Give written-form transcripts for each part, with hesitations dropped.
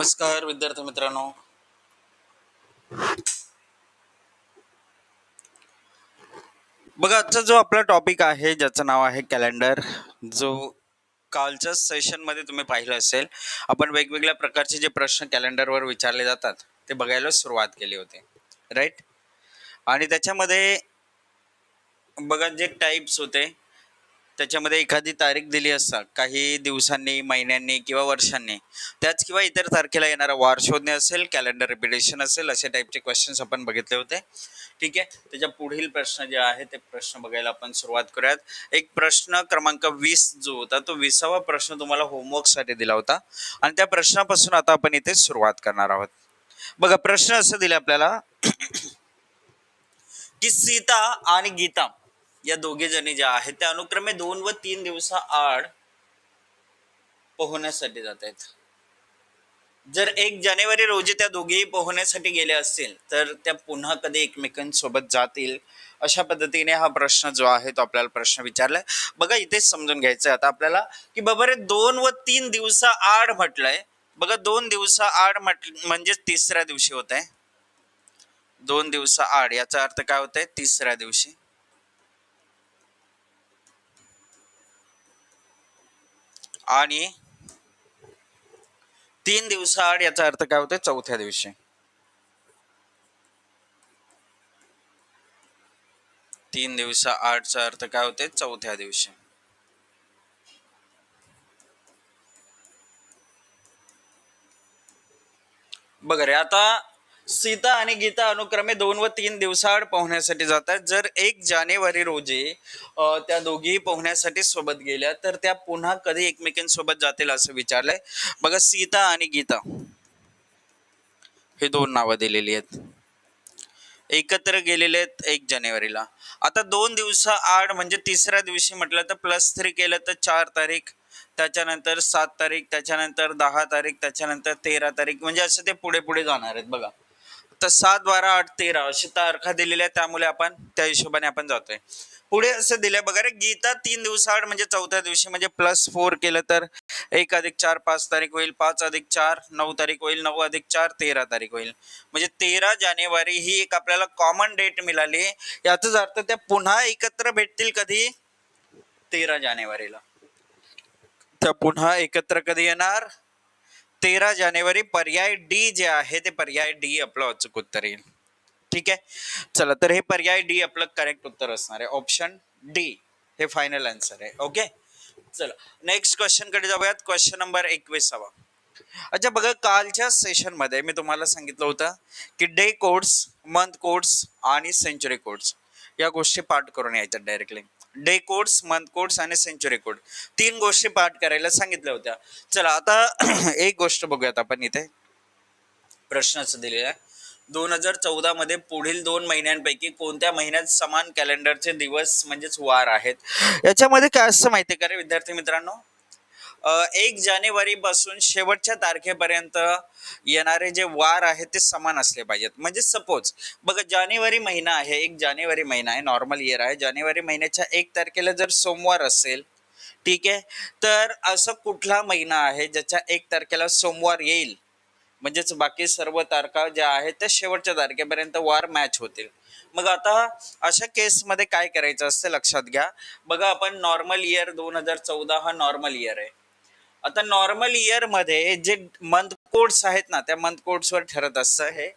नमस्कार विद्यार्थी मित्रांनो, बघा आजचा जो आपला टॉपिक आहे ज्याचं नाव आहे कॅलेंडर. जो कालच्या सेशन मध्ये तुम्ही पाहिलं असेल, आपण वेगवेगळ्या प्रकारचे जे प्रश्न कॅलेंडरवर विचारले जातात ते बघायला सुरुवात केली होती, राईट. आणि त्याच्यामध्ये बघा जे टाइप्स होते त्याच्यामध्ये एखादी तारीख दिली असता, काही दिवसांनी, महिन्यांनी किंवा वर्षांनी, त्याच किंवा इतर तारखेला येणारा वार शोधणे असेल, कॅलेंडर रिपिटेशन असेल, असे टाईपचे क्वेश्चन्स आपण बघितले होते. ठीक आहे, त्याच्या पुढील प्रश्न जे आहे ते प्रश्न बघायला आपण सुरुवात करूयात. एक प्रश्न क्रमांक 20 जो होता तो 20वा प्रश्न तुम्हाला होमवर्कसाठी दिला होता आणि त्या प्रश्नापासून आता आपण इथे सुरुवात करणार आहोत. बघा प्रश्न असं दिला आपल्याला की सीता आणि गीता या दोघे जणी ज्या आहेत त्या अनुक्रमे 2 व 3 दिवसाआड पोहण्यासाठी जात आहेत. जर 1 जानेवारी रोजी त्या दोघेही पोहण्यासाठी गेले असतील तर त्या पुन्हा कधी एकमेकांसोबत जातील, अशा पद्धतीने हा प्रश्न जो आहे तो आपल्याला प्रश्न विचारलाय. बघा इथेच समजून घ्यायचं आता आपल्याला की बाबा रे 2 व 3 दिवसाआड म्हटलंय. बघा 2 दिवसाआड म्हणजे तिसऱ्या दिवशी होत आहे. 2 दिवसाआड याचा अर्थ काय होत आहे? तिसऱ्या दिवशी. आणि 3 दिवसाआड याचा अर्थ काय होतोय? चौथ्या दिवशी. 3 दिवसाआडचा अर्थ काय होते? चौथ्या दिवशी. बघा रे, आता सीता आणि गीता अनुक्रमे 2 व 3 दिवसाआड पोहण्यासाठी जातात. जर 1 जानेवारी रोजी त्या दोघी पोहण्यासाठी सोबत गेल्या तर त्या पुन्हा कधी एकमेकांसोबत जातील असं विचारलंय. बघा सीता आणि गीता हे 2 नावं दिलेली आहेत, एकत्र गेलेले आहेत 1 जानेवारीला. आता 2 दिवसाआड म्हणजे तिसऱ्या दिवशी म्हटलं तर +3 केलं तर 4 तारीख, त्याच्यानंतर 7 तारीख, त्याच्यानंतर 10 तारीख, त्याच्यानंतर 13 तारीख, म्हणजे असं ते पुढे पुढे जाणार आहेत. बघा तर 7, 12, 8, 13 अशी तारखा दिलेल्या आहेत, त्यामुळे आपण त्या हिशोबाने आपण जातोय. पुढे असं दिलंय बघा रे, गीता 3 दिवसाआड म्हणजे चौथ्या दिवशी, म्हणजे +4 केलं तर 1 + 4 5 तारीख होईल, 5 + 4 9 तारीख होईल, 9 + 4 13 तारीख होईल. म्हणजे 13 जानेवारी ही एक आपल्याला कॉमन डेट मिळाली. याचाच अर्थ त्या पुन्हा एकत्र भेटतील कधी? 13 जानेवारीला. त्या पुन्हा एकत्र कधी येणार? 13 जानेवारी. पर्याय डी जे आहे ते पर्याय डी आपलं अचूक उत्तर येईल. ठीक आहे, चला तर हे पर्याय डी आपलं करेक्ट उत्तर असणार आहे. ऑप्शन डी हे फायनल आन्सर आहे. ओके, चला नेक्स्ट क्वेश्चन कडे जाऊयात. Question number 21. अच्छा बघा, कालच्या सेशन मध्ये मी तुम्हाला सांगितलं होतं की डे कोड्स, मंथ कोड्स आणि सेंचुरी कोड्स या गोष्टी पाठ करून यायच्या directly. Day codes, month codes आणि सेंचुरी कोड 3 गोष्टी पाठ करायला सांगितल्या होत्या. चला आता एक गोष्ट बघूयात आपण इथे. प्रश्नाचं दिलेला आहे 2014 मध्ये पुढील 2 महिन्यांपैकी कोणत्या महिन्यात समान कॅलेंडरचे दिवस म्हणजेच वार आहेत. याच्यामध्ये काय असं माहितीये का रे विद्यार्थी मित्रांनो, 1 जानेवारी पासून शेवटच्या तारखेपर्यंत येणारे जे वार आहेत ते समान असले पाहिजेत. म्हणजे सपोज बघा, जानेवारी महिना आहे, 1 जानेवारी महिना आहे, नॉर्मल इयर आहे. जानेवारी महिन्याच्या 1 तारखेला जर सोमवार असेल, ठीक आहे, तर असं कुठला महिना आहे ज्याच्या 1 तारखेला सोमवार येईल, म्हणजेच बाकी सर्व तारखा ज्या आहेत त्या शेवटच्या तारखेपर्यंत वार मॅच होतील. मग आता अशा केसमध्ये काय करायचं असतं लक्षात घ्या. बघा आपण नॉर्मल इयर 2014 हा नॉर्मल इयर आहे. आता नॉर्मल इयर मध्ये जे मंथ कोड्स आहेत ना, त्या मंथ कोड्स वर ठरत असतं हे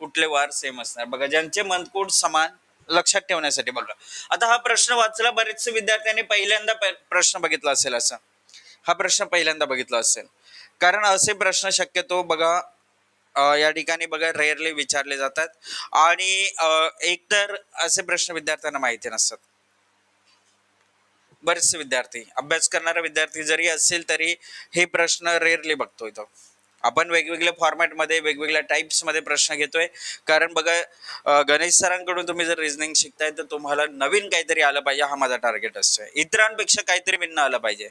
कुठले वार सेम असणार. बघा ज्यांचे मंथ कोड समान, लक्षात ठेवण्यासाठी बघा. आता हा प्रश्न वाचला, बरेचसे विद्यार्थ्यांनी पहिल्यांदा प्रश्न बघितला असेल. असा हा प्रश्न पहिल्यांदा बघितला असेल, कारण असे प्रश्न शक्यतो बघा या ठिकाणी बघा रेअरली विचारले जातात आणि एकतर असे प्रश्न विद्यार्थ्यांना माहिती नसतात. बरेचसे विद्यार्थी, अभ्यास करणारा विद्यार्थी जरी असेल तरी हे प्रश्न रेअरली बघतोय. तो आपण वेगवेगळ्या फॉर्मॅटमध्ये वेगवेगळ्या टाइप्स मध्ये प्रश्न घेतोय, कारण बघा गणेश सरांकडून तुम्ही जर रिझनिंग शिकताय तर तुम्हाला नवीन काहीतरी आलं पाहिजे, हा माझा टार्गेट असतोय. इतरांपेक्षा काहीतरी भिन्न आलं पाहिजे,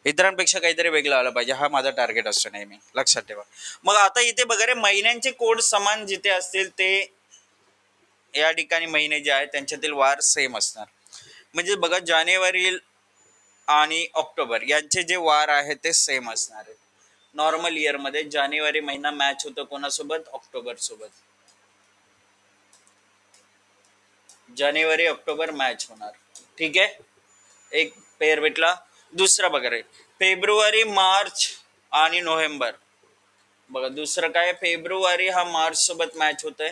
इतरांपेक्षा काहीतरी वेगळं आलं पाहिजे, हा माझा टार्गेट असतो नेहमी, लक्षात ठेवा. मग आता इथे बघा रे, महिन्यांचे कोड समान जिथे असतील ते या ठिकाणी महिने जे आहेत त्यांच्यातील वार सेम असणार. म्हणजे बघा जानेवारी आणि ऑक्टोबर यांचे जे वार आहेत ते सेम असणार आहेत. नॉर्मल इयर मध्ये जानेवारी महिना मॅच होतो कोणासोबत? ऑक्टोबर सोबत. जानेवारी ऑक्टोबर मॅच होणार. ठीक आहे, एक पेअर भेटला. दुसरा बघा रे, फेब्रुवारी मार्च आणि नोव्हेंबर. बघा दुसरं काय, फेब्रुवारी हा मार्च सोबत मॅच होत आहे,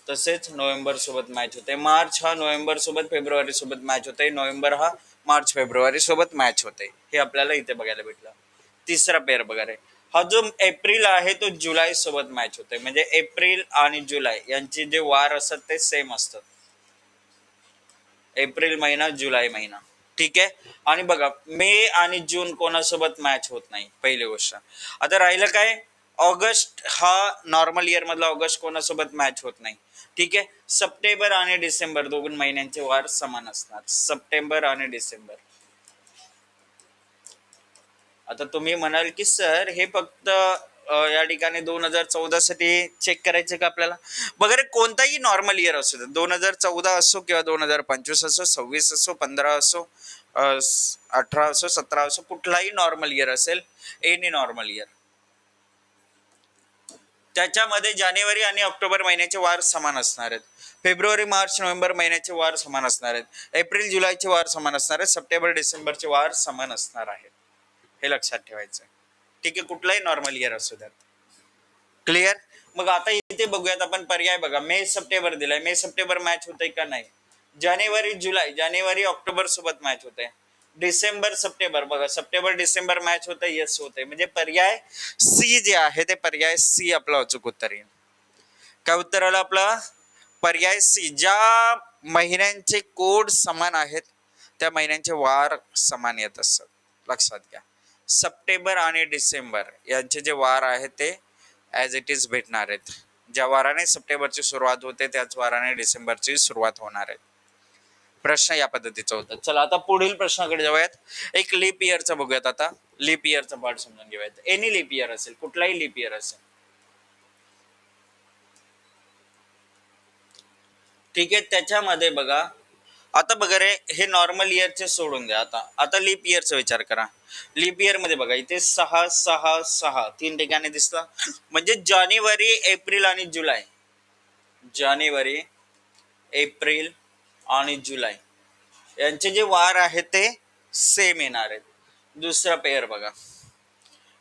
तसेच नोव्हेंबर सोबत मॅच होते. मार्च हा नोव्हेंबर सोबत फेब्रुवारी सोबत मॅच होते, नोव्हेंबर हा मार्च फेब्रुवारी सोबत मॅच होते. हे आपल्याला इथे बघायला भेटलं. तिसरा पेअर बघा रे, हा जो एप्रिल आहे तो जुलै सोबत मॅच होते, म्हणजे एप्रिल आणि जुलै यांचे जे वार असतात ते सेम असतात. एप्रिल महिना जुलै महिना. ठीक आहे. आणि बघा मे आणि जून कोणासोबत मॅच होत नाही, पहिली गोष्ट. आता राहिलं काय, ऑगस्ट हा नॉर्मल इयर मधला ऑगस्ट कोणासोबत मॅच होत नाही. ठीक आहे. सप्टेंबर आणि डिसेंबर दोन महिन्यांचे वार समान असणार, सप्टेंबर आणि डिसेंबर. आता तुम्ही म्हणाल की सर हे फक्त या ठिकाणी 2014 साठी चेक करायचे का आपल्याला? बघा रे, कोणताही नॉर्मल इयर असू दे, 2014 असो किंवा 2025 असो, 26 असो, 15 असो, 18 असो, 17 असो, कुठलाही नॉर्मल इयर असेल, एनी नॉर्मल इयर, त्याच्यामध्ये जानेवारी आणि ऑक्टोबर महिन्याचे वार समान असणार आहेत. फेब्रुवारी मार्च नोव्हेंबर महिन्याचे वार समान असणार आहेत. एप्रिल जुलैचे वार समान असणार आहेत. सप्टेंबर डिसेंबरचे वार समान असणार आहेत. हे लक्षात ठेवायचं. ठीक आहे, कुठलाही नॉर्मल इयर असू द्यात. क्लिअर. मग आता इथे बघूयात आपण पर्याय. बघा मे सप्टेंबर दिलाय, मे सप्टेंबर मॅच होतंय का नाही. जानेवारी जुलै, जानेवारी ऑक्टोबर सोबत मॅच होते. डिसेंबर सप्टेंबर, बघा सप्टेंबर डिसेंबर मॅच होते, येस होते. म्हणजे पर्याय सी जे आहे ते पर्याय सी आपला अचूक उत्तर येईल. काय उत्तर आलं आपलं? पर्याय सी. ज्या महिन्यांचे कोड समान आहेत त्या महिन्यांचे वार समान येत असतात, लक्षात घ्या. सप्टेंबर आणि डिसेंबर यांचे जे वार आहेत ते ॲज इट इज भेटणार आहेत. ज्या वाराने सप्टेंबरची सुरुवात होते त्याच वाराने डिसेंबरची सुरुवात होणार आहे. प्रश्न या पद्धतीचा होता. चला आता पुढील प्रश्नाकडे जाऊयात. एक लीप इयरचा बघूयात. आता लीप इयरचा पार्ट समजून घेऊयात. एनी लीप इयर असेल, कुठलाही लीप इयर असेल. ठीक आहे, त्याच्यामध्ये बघा आता बघा रे, हे नॉर्मल इयरचे सोडून द्या. आता लीप इयरचा विचार करा. लीप इयर मध्ये बघा इथे 6 6 6 तीन ठिकाणी दिसतं, म्हणजे जानेवारी एप्रिल आणि जुलै, जानेवारी एप्रिल आणि जुलै यांचे जे वार आहेत ते सेम येणार आहेत. दुसरा पेअर बघा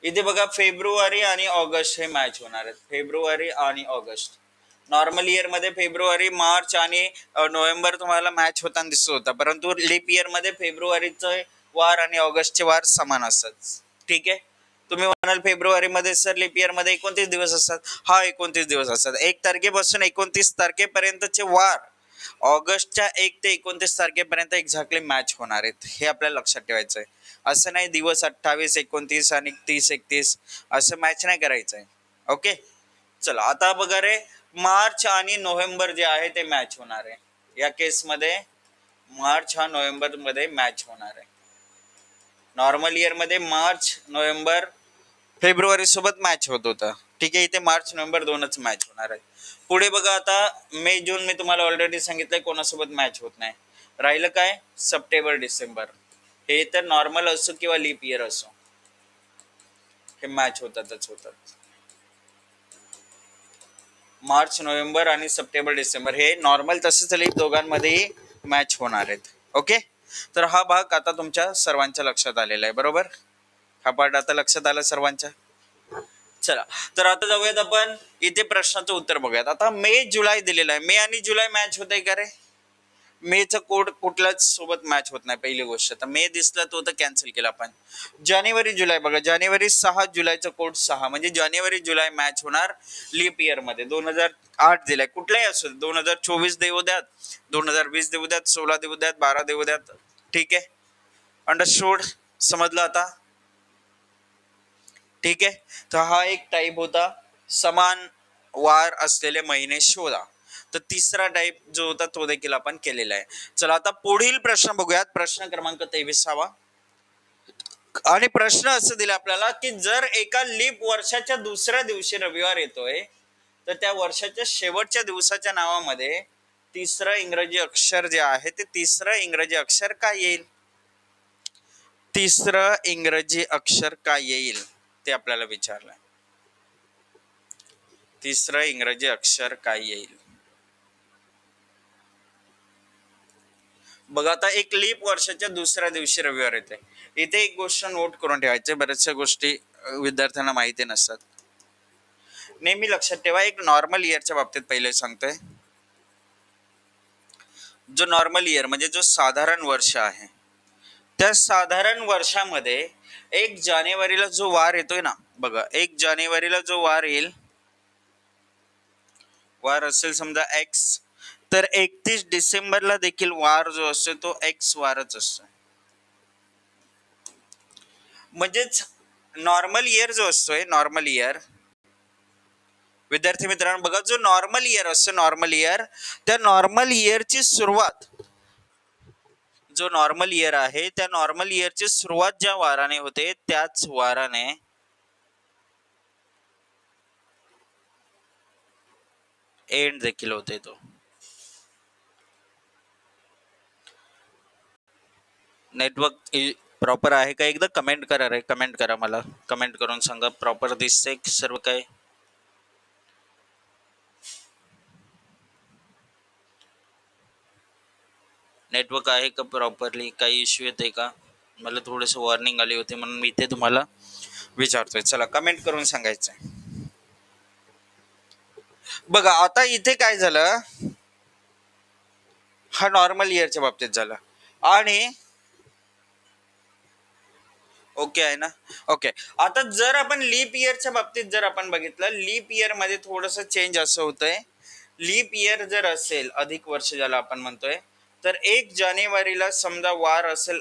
इथे, बघा फेब्रुवारी आणि ऑगस्ट हे मॅच होणार आहेत. फेब्रुवारी आणि ऑगस्ट. नॉर्मल इयर मध्ये फेब्रुवारी मार्च आणि नोव्हेंबर तुम्हाला मॅच होताना दिसत होता, परंतु लीप इयर मध्ये फेब्रुवारीचे वार आणि ऑगस्टचे वार समान असतात. ठीक आहे. तुम्ही म्हणाल फेब्रुवारी मध्ये सर लीप इयर मध्ये 29 दिवस असतात. हा 29 दिवस असतात. 1 तारखेपासून 29 तारखेपर्यंतचे वार ऑगस्टच्या 1 ते 29 तारखेपर्यंत एक्झॅक्टली मॅच होणार आहेत. हे आपल्याला लक्षात ठेवायचं आहे. असं नाही दिवस 28 29 आणि 30 31 असं मॅच नाही करायचं आहे. ओके. चला आता बघा रे, मार्च आणि नोव्हेंबर जे आहे ते मॅच होणार आहे. या केसमध्ये मार्च हा नोव्हेंबर मध्ये मॅच होणार आहे. नॉर्मल इयर मध्ये मार्च नोव्हेंबर फेब्रुवारी सोबत मॅच होत होता. ठीक आहे, इथे मार्च नोव्हेंबर दोनच मॅच होणार आहे. पुढे बघा आता मे जून मी तुम्हाला ऑलरेडी सांगितलंय कोणासोबत मॅच होत नाही. राहिलं काय, सप्टेंबर डिसेंबर. हे तर नॉर्मल असो किंवा लीप इयर असो, हे मॅच होतातच होतात. मार्च नोव्हेंबर आणि सप्टेंबर डिसेंबर हे नॉर्मल तसेच लीप दोघांमध्येही मॅच होणार आहेत. ओके. तर हा भाग आता तुमच्या सर्वांच्या लक्षात आलेला आहे, बरोबर. हा पार्ट आता लक्षात आला सर्वांच्या. चला तर आता जाऊयात आपण इथे प्रश्नाचं उत्तर बघूयात. आता मे जुलै दिलेला आहे. मे आणि जुलै मॅच होत आहे का रे? मेचा कोड कुठल्याच सोबत मॅच होत नाही, पहिली गोष्ट. तर मे दिसला तो तर कॅन्सल केला आपण. जानेवारी जुलै बघा, जानेवारी 6 जुलैचा कोड 6, म्हणजे जानेवारी जुलै मॅच होणार लीप इयर मध्ये. 2008 दिलाय, कुठलाही असो, 2024 देऊ द्यात, 2020 देऊ द्यात, 16 देऊ द्यात, 12 देऊ द्यात. ठीक आहे, अंडरस्टूड, समजलं आता. ठीक आहे. तर हा एक टाईप होता, समान वार असलेले महिने शोधा. तर तिसरा टाईप जो होता तो देखील आपण केलेला आहे. चला आता पुढील प्रश्न बघूयात. प्रश्न क्रमांक 23. आणि प्रश्न असं दिला आपल्याला की जर एका लीप वर्षाच्या दुसऱ्या दिवशी रविवार येतोय तर त्या वर्षाच्या शेवटच्या दिवसाच्या नावामध्ये तिसरं इंग्रजी अक्षर जे आहे ते तिसरं इंग्रजी अक्षर काय येईल? तिसरं इंग्रजी अक्षर काय येईल ते आपल्याला विचारलंय. तिसरं इंग्रजी अक्षर काय येईल. बघा आता एक लीप वर्षाच्या दुसऱ्या दिवशी रविवार येते. इथे एक गोष्ट नोट करून ठेवायचे, बऱ्याचशा गोष्टी विद्यार्थ्यांना माहिती नसतात. नेहमी लक्षात ठेवा, एक नॉर्मल इयरच्या बाबतीत पहिले सांगतोय. जो नॉर्मल इयर म्हणजे जो साधारण वर्ष आहे, त्या साधारण वर्षामध्ये 1 जानेवारीला जो वार येतोय ना, बघा 1 जानेवारीला जो वार येईल, वार असेल समजा एक्स, तर 31 डिसेंबरला देखील वार जो असतो तो एक्स वारच असतो. म्हणजेच नॉर्मल इयर जो असतोय, नॉर्मल इयर विद्यार्थी मित्रांनो बघा, जो नॉर्मल इयर असतो, नॉर्मल इयर, त्या नॉर्मल इयरची सुरुवात, जो नॉर्मल इयर आहे त्या नॉर्मल इयरची सुरुवात ज्या वाराने होते त्याच वाराने एंड देखील होते. तो नेटवर्क प्रॉपर आहे का एकदा कमेंट करा रे, कमेंट करा, मला कमेंट करून सांगा प्रॉपर दिसते सर्व काय. नेटवर्क आहे का प्रॉपरली, काही इश्यू येते का. मला थोडंसं वॉर्निंग आली होती म्हणून मी इथे तुम्हाला विचारतोय. चला कमेंट करून सांगायचं. बघा आता इथे काय झालं, हा नॉर्मल इयरच्या बाबतीत झाला. आणि ओके आहे ना, ओके. आता जर आपण लीप इयरच्या बाबतीत जर आपण बघितलं, लीप इयर मध्ये थोडंसं चेंज असं होतंय. लीप इयर जर असेल, अधिक वर्ष ज्याला आपण म्हणतोय, तर 1 जानेवारीला समजा वार असेल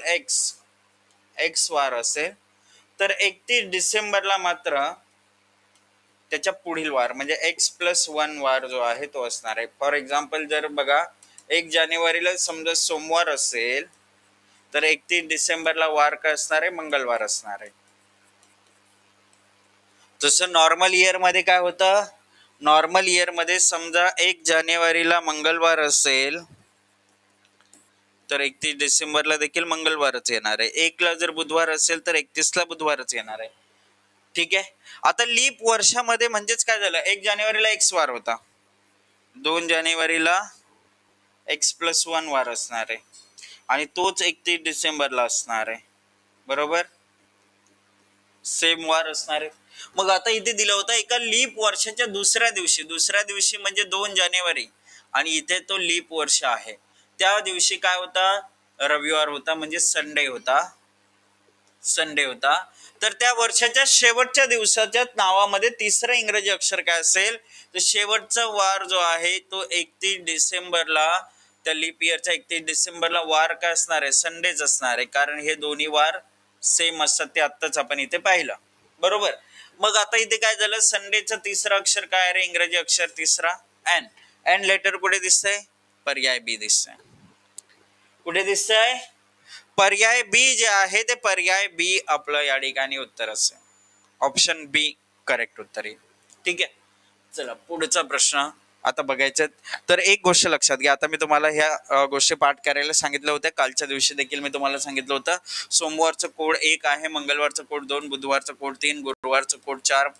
एक्स वार असेल, तर 31 डिसेंबरला मात्र त्याच्या पुढील वार म्हणजे x+1 वार जो आहे तो असणार आहे. फॉर एक्झाम्पल जर बघा 1 जानेवारीला समजा सोमवार असेल, तर 31 डिसेंबरला वार काय असणार आहे, मंगळवार असणार आहे. तसं नॉर्मल इयर मध्ये काय होतं, नॉर्मल इयर मध्ये समजा 1 जानेवारीला मंगळवार असेल, तर 31 डिसेंबरला देखील मंगळवारच येणार आहे. 1 ला जर बुधवार असेल तर 31 ला बुधवारच येणार आहे. ठीक आहे. आता लीप वर्षामध्ये म्हणजेच काय झालं, 1 जानेवारीला एक्स वार होता, 2 जानेवारीला x+1 वार असणार आहे, आणि तोच 31 डिसेंबरला असणार आहे. बरोबर, सेम वार असणार आहे. मग आता इथे दिलं होतं एका लीप वर्षाच्या दुसऱ्या दिवशी म्हणजे 2 जानेवारी, आणि इथे तो लीप वर्ष आहे, त्या दिवशी काय होता, रविवार होता, म्हणजे संडे होता. तर त्या वर्षाच्या शेवटच्या दिवसाच्या नावामध्ये तिसरं इंग्रजी अक्षर काय असेल, तर शेवटचा वार जो आहे तो 31 डिसेंबरला, त्या लीप इयरच्या 31 डिसेंबरला वार काय असणार आहे, संडेच असणार आहे, कारण हे दोन्ही वार सेम असतात, ते आत्ताच आपण इथे पाहिलं. बरोबर. मग आता इथे काय झालं, संडेचं तिसरं अक्षर काय रे, इंग्रजी अक्षर तिसरा एन. एन लेटर कुठे दिसतंय, पर्याय बी दिसतंय. कुठे दिसतंय, पर्याय बी जे आहे ते पर्याय बी आपलं या ठिकाणी उत्तर असेल. ऑप्शन बी करेक्ट उत्तर येईल. ठीक आहे. चला पुढचा प्रश्न आता बघायचं. तर एक गोष्ट लक्षात घ्या, आता मी तुम्हाला ह्या गोष्टी पाठ करायला सांगितलं होतं, कालच्या दिवशी देखील मी तुम्हाला सांगितलं होतं. सोमवारचं कोड 1 आहे, मंगळवारचं कोड 2, बुधवारचं कोड 3, गुरुवारचं कोड 4,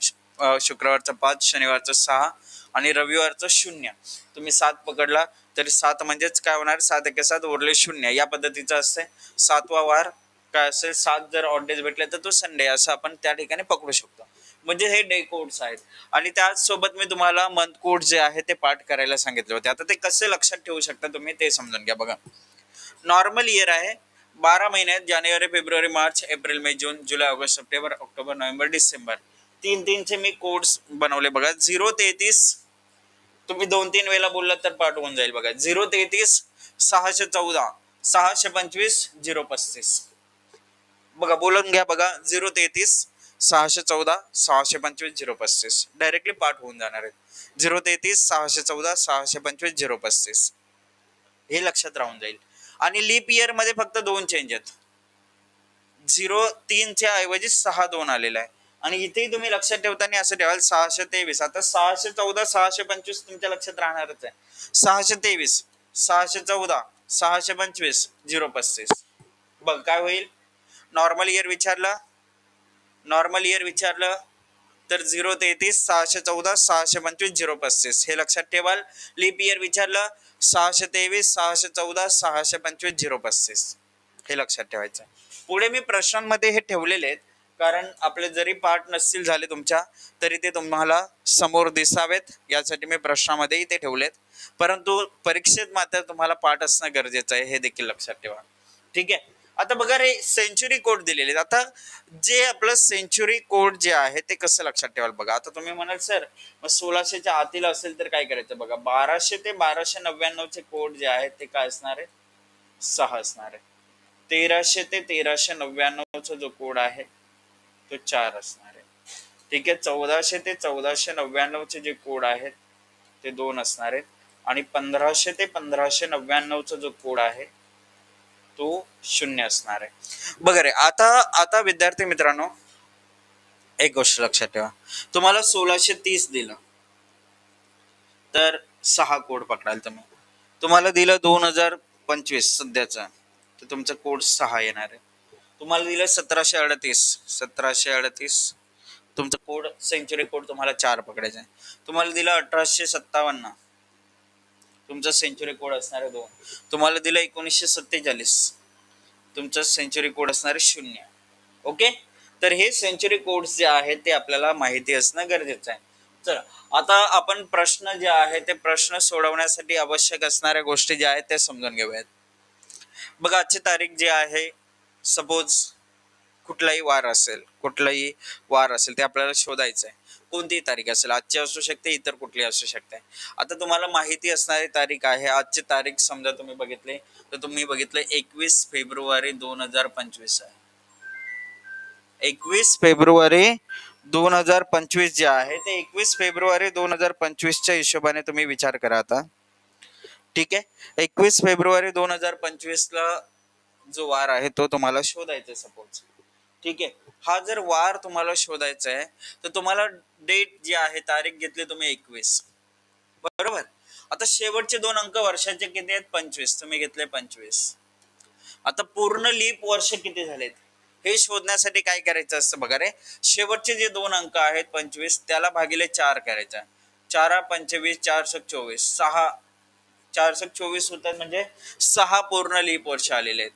शुक्रवारचं 5, शनिवारचं 6 आणि रविवारचं 0. तुम्ही 7 पकडला तरी 7 म्हणजेच काय होणार, 7 × 7 उरले 0, या पद्धतीचं असते. 7वा वार काय असेल, 7 जर ऑड डेज भेटले तर तो संडे, असं आपण त्या ठिकाणी पकडू शकतो. म्हणजे हे डे कोड्स आहेत. आणि त्याचसोबत मी तुम्हाला मंथ कोड जे आहे ते पाठ करायला सांगितले होते. आता ते कसे लक्षात ठेवू शकता तुम्ही ते समजून घ्या. बघा, नॉर्मल इयर आहे, 12 महिने, जानेवारी, फेब्रुवारी, मार्च, एप्रिल, मे, जून, जुलै, ऑगस्ट, सप्टेंबर, ऑक्टोबर, नोव्हेंबर, डिसेंबर. 3-3 चे मी कोड्स बनवले. बघा 0-33 तुम्ही 2-3 वेळेला बोललात तर पाठ होऊन जाईल. बघा 0-33, 614, 625, 035. बघा बोलून घ्या. बघा 0-33, 614, 625, 035 डायरेक्टली पाठ होऊन जाणार आहेत. 0-33, 614, 625, 035 हे लक्षात राहून जाईल. आणि लीप इयर मध्ये फक्त 2 चेंज आहेत, 0-3 च्या ऐवजी 6-2 आलेला आहे. आणि इथेही तुम्ही लक्षात ठेवताना असं ठेवाल 623. आता 614, 625 तुमच्या लक्षात राहणारच आहे. 623, 614, 625, 035. बघ काय होईल, नॉर्मल इयर विचारलं तर 0 ते 30, 614, 625, 035 हे लक्षात ठेवाल. लीप इयर विचारलं 623, 614, 625, 035 हे लक्षात ठेवायचं. पुढे मी प्रश्नांमध्ये हे ठेवलेले आहेत, कारण आपले जरी पाठ नसतील झाले तुमच्या तरी ते तुम्हाला समोर दिसावेत यासाठी मी प्रश्नामध्येही ते ठेवलेत. परंतु परीक्षेत मात्र तुम्हाला पाठ असणं गरजेचं आहे, हे देखील लक्षात ठेवा. ठीक आहे. आता बघा रे, सेंचुरी कोड दिलेले. आता जे आपलं सेंचुरी कोड जे आहे ते कसं लक्षात ठेवाल बघा. आता तुम्ही म्हणाल सर मग 1600च्या आतील असेल तर काय करायचं बघा. 1200 ते 1299 चे कोड जे आहेत ते काय असणार आहे, 6 असणार आहे. 1300 ते 1399 चा जो कोड आहे तो 4 असणार आहे. ठीक आहे. 1400 ते 1499 चे जे कोड आहेत ते 2 असणार आहेत. आणि 1500 ते 1599 चा जो कोड आहे तो 0 असणार आहे. बघा रे, आता विद्यार्थी मित्रांनो एक गोष्ट लक्षात ठेवा. तुम्हाला 1630 दिलं तर 6 कोड पकडाल तुम्ही. तुम्हाला दिलं 2025 सध्याचा तर तुमचा कोड 6 येणार आहे. तुम्हाला दिलं 1738 तुमचा कोड सेंचुरी कोड तुम्हाला 4 पकडायचा आहे. तुम्हाला दिलं 1857 तुमचा सेंचुरी कोड असणार आहे 2. तुम्हाला दिलं 1947 तुमचा सेंचुरी कोड असणार आहे 0. ओके. तर हे सेंचुरी कोड्स जे आहेत ते आपल्याला माहिती असणं गरजेचं आहे. चला आता आपण प्रश्न जे आहे ते प्रश्न सोडवण्यासाठी आवश्यक असणाऱ्या गोष्टी ज्या आहेत त्या समजून घेऊयात. बघा आजची तारीख जी आहे, सपोज कुठलाही वार असेल ते आपल्याला शोधायचं आहे. कोणतीही तारीख असेल, आजची असू शकते, इतर कुठली असू शकते. आता तुम्हाला माहिती असणारी तारीख आहे. आजची तारीख समजा तुम्ही बघितले तर तुम्ही बघितलं 21 फेब्रुवारी 2025 आहे. 21 फेब्रुवारी 2025 जे आहे ते 21 फेब्रुवारी 2025च्या हिशोबाने तुम्ही विचार करा आता. ठीक आहे. 21 फेब्रुवारी 2025 ला जो वार आहे तो तुम्हाला शोधायचा आहे सपोज. ठीक आहे. हा जर वार तुम्हाला शोधायचा आहे तर तुम्हाला डेट जी आहे, तारीख घेतली तुम्ही 21, बरोबर. आता शेवटचे 2 अंक वर्षाचे किती आहेत, 25, तुम्ही घेतले 25. आता पूर्ण लीप वर्ष किती झालेत हे शोधण्यासाठी काय करायचं असतं बघा रे. शेवटचे जे 2 अंक आहेत 25 त्याला भागिले 4 करायचा. 4 25, 4 24, 6 4 24 होतात, म्हणजे 6 पूर्ण लीप वर्ष आलेले आहेत.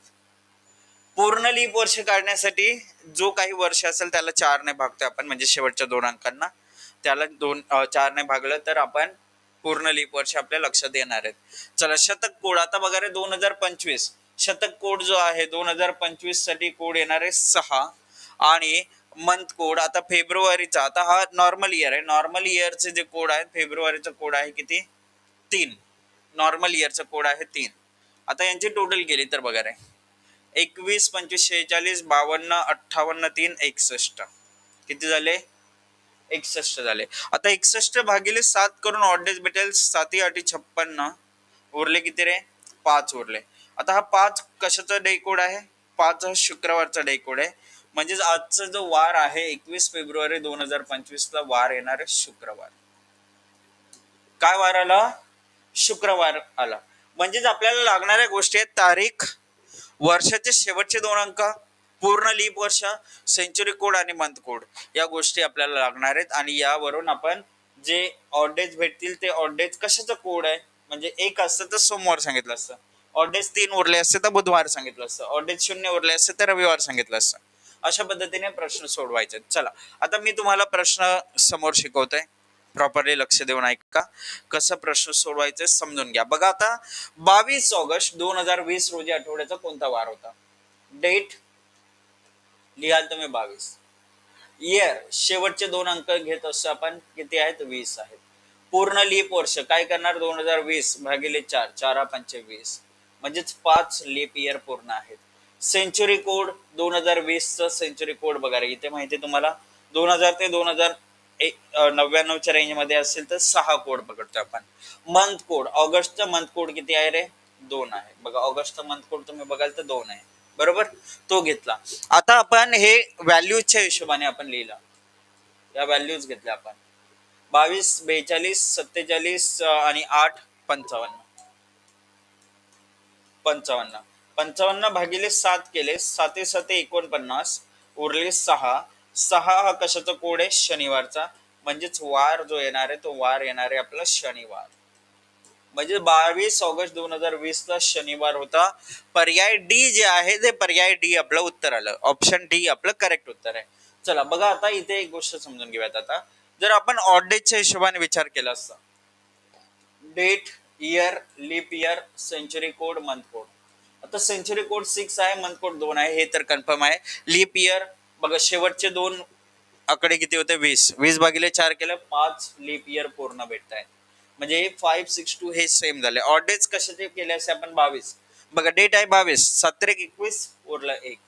पूर्ण लीप वर्ष काढण्यासाठी जो काही वर्ष असेल त्याला 4 ने भागतो आपण, म्हणजे शेवटच्या 2 अंकांना त्याला 4 ने भागलं तर आपण पूर्ण लीप वर्ष आपल्या लक्षात येणार आहेत. चला शतक कोड आता बघा रे. 2025 शतक कोड जो आहे 2025 साठी कोड येणार आहे 6. आणि मंथ कोड आता फेब्रुवारीचा, आता हा नॉर्मल इयर आहे, नॉर्मल इयरचे जे कोड आहेत फेब्रुवारीचा कोड आहे किती, 3. नॉर्मल इयरचा कोड आहे 3. आता यांची टोटल केली तर बघा रे, 21 25 46 52 58 3 61 किती झाले, 61 झाले. आता 61 भागिले 7 करून ऑड डेज भेटेल. 7 8 56 उरले किती रे, 5 उरले. आता हा 5 कशाचा डे कोड आहे, 5 हा शुक्रवारचा डे कोड आहे. म्हणजेच आजचा जो वार आहे 21 फेब्रुवारी 2025 ला वार येणार आहे शुक्रवार. काय वार आला, शुक्रवार आला. म्हणजेच आपल्याला लागणाऱ्या गोष्टी आहेत तारीख, वर्षाचे शेवटचे 2 अंक, पूर्ण लीप वर्ष, सेंचुरी कोड आणि मंथ कोड, या गोष्टी आपल्याला लागणार आहेत. आणि यावरून आपण जे ऑड डेज भेटतील ते ऑड डेज कशाचा कोड आहे, म्हणजे 1 असतं तर सोमवार सांगितलं असतं, ऑड डेज 3 उरले असते तर बुधवार सांगितलं असतं, ऑड डेज 0 उरले असते तर रविवार सांगितलं असतं. अशा पद्धतीने प्रश्न सोडवायचे. चला आता मी तुम्हाला प्रश्न समोर शिकवतोय, प्रॉपरली लक्ष देऊन ऐका. कसं प्रश्न सोडवायचे समजून घ्या. बघा आता 22 ऑगस्ट 2020 रोजी आठवड्याचा कोणता वार होता. डेट लिहाल तुम्ही 22. इयर शेवटचे 2 अंक घेत असतो आपण, किती आहेत, 20 आहेत. पूर्ण लीप वर्ष काय करणार, 2020 भागिले 4, 4 5 20, म्हणजेच 5 लीप इयर पूर्ण आहेत. सेंचुरी कोड 2020 चा सेंचुरी कोड बघा रे, इथे माहिती तुम्हाला 2000 ते 2099 च्या रेंज मध्ये असेल तर 6 कोड पकडतो आपण. मंथ कोड, ऑगस्टचा मंथ कोड किती आहे रे, 2 आहे. बघा ऑगस्टचा मंथ कोड तुम्ही बघाल तर 2 आहे, बरोबर, तो घेतला. आता आपण हे व्हॅल्यूजच्या हिशोबाने आपण लिहिला, या व्हॅल्यूज घेतल्या आपण 22 42 47 आणि 8 55. 55 भागिले 7 केले, 7 7 49, उरले 6. 6 हा कशाचा कोड आहे? शनिवारचा. म्हणजेच वार जो येणार आहे तो वार येणार आहे आपला शनिवार. म्हणजे 22 ऑगस्ट 2020 ला शनिवार होता. पर्याय डी जे आहे ते पर्याय डी आपलं उत्तर आलं. ऑप्शन डी आपलं करेक्ट उत्तर आहे. चला बघा आता इथे एक गोष्ट समजून घेऊयात. आता जर आपण ऑड डेटच्या हिशोबाने विचार केला असता, date, year, leap year, century code, month code. आता सेंचुरी कोड 6 आहे, मंथ कोड 2 आहे, हे तर कन्फर्म आहे. लीप इयर बघा, शेवटचे दोन आकडे किती होते? 20. 20 भागिले 4 केलं 5 लीप इयर पूर्ण भेटत आहे. म्हणजे 562 हे सेम झाले. ऑड डेज कशाचे केले असे आपण? 22. बघा डेट आहे 22, 7 21 उरला 1.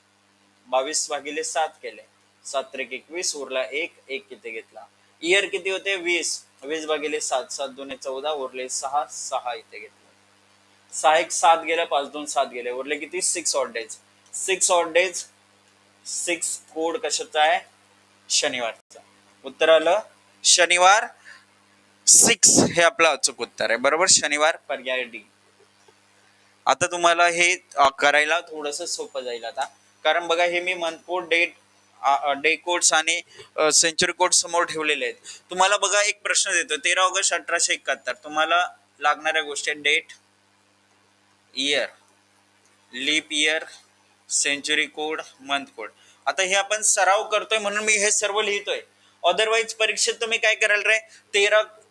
22 भागिले 7 केले, 7 21 उरला 1, 1 किती घेतला. इयर किती होते? 20. 20 भागिले 7, 7 2 14 उरले 6, 6 इथे घेतले. 6 1 7 गेले, 5 2 7 गेले, उरले किती? 6 odd days. 6 odd days, 6 code कशाचा आहे? शनिवारचा. उत्तर आलं शनिवार. 6 हे आपलं अचूक उत्तर आहे. बरोबर, शनिवार पर्याय डी. आता तुम्हाला हे करायला थोडस सोपं जाईल आता, कारण बघा हे मी month code, date, day codes आणि सेंचुरी कोड समोर ठेवलेले आहेत. तुम्हाला बघा एक प्रश्न देतो, 13 ऑगस्ट 1871. तुम्हाला लागणाऱ्या गोष्टी: date, year, leap year, century code, month code. आता हे आपण सराव करतोय म्हणून मी हे सर्व लिहितोय. अदरवाईज परीक्षेत तुम्ही काय कराल रे?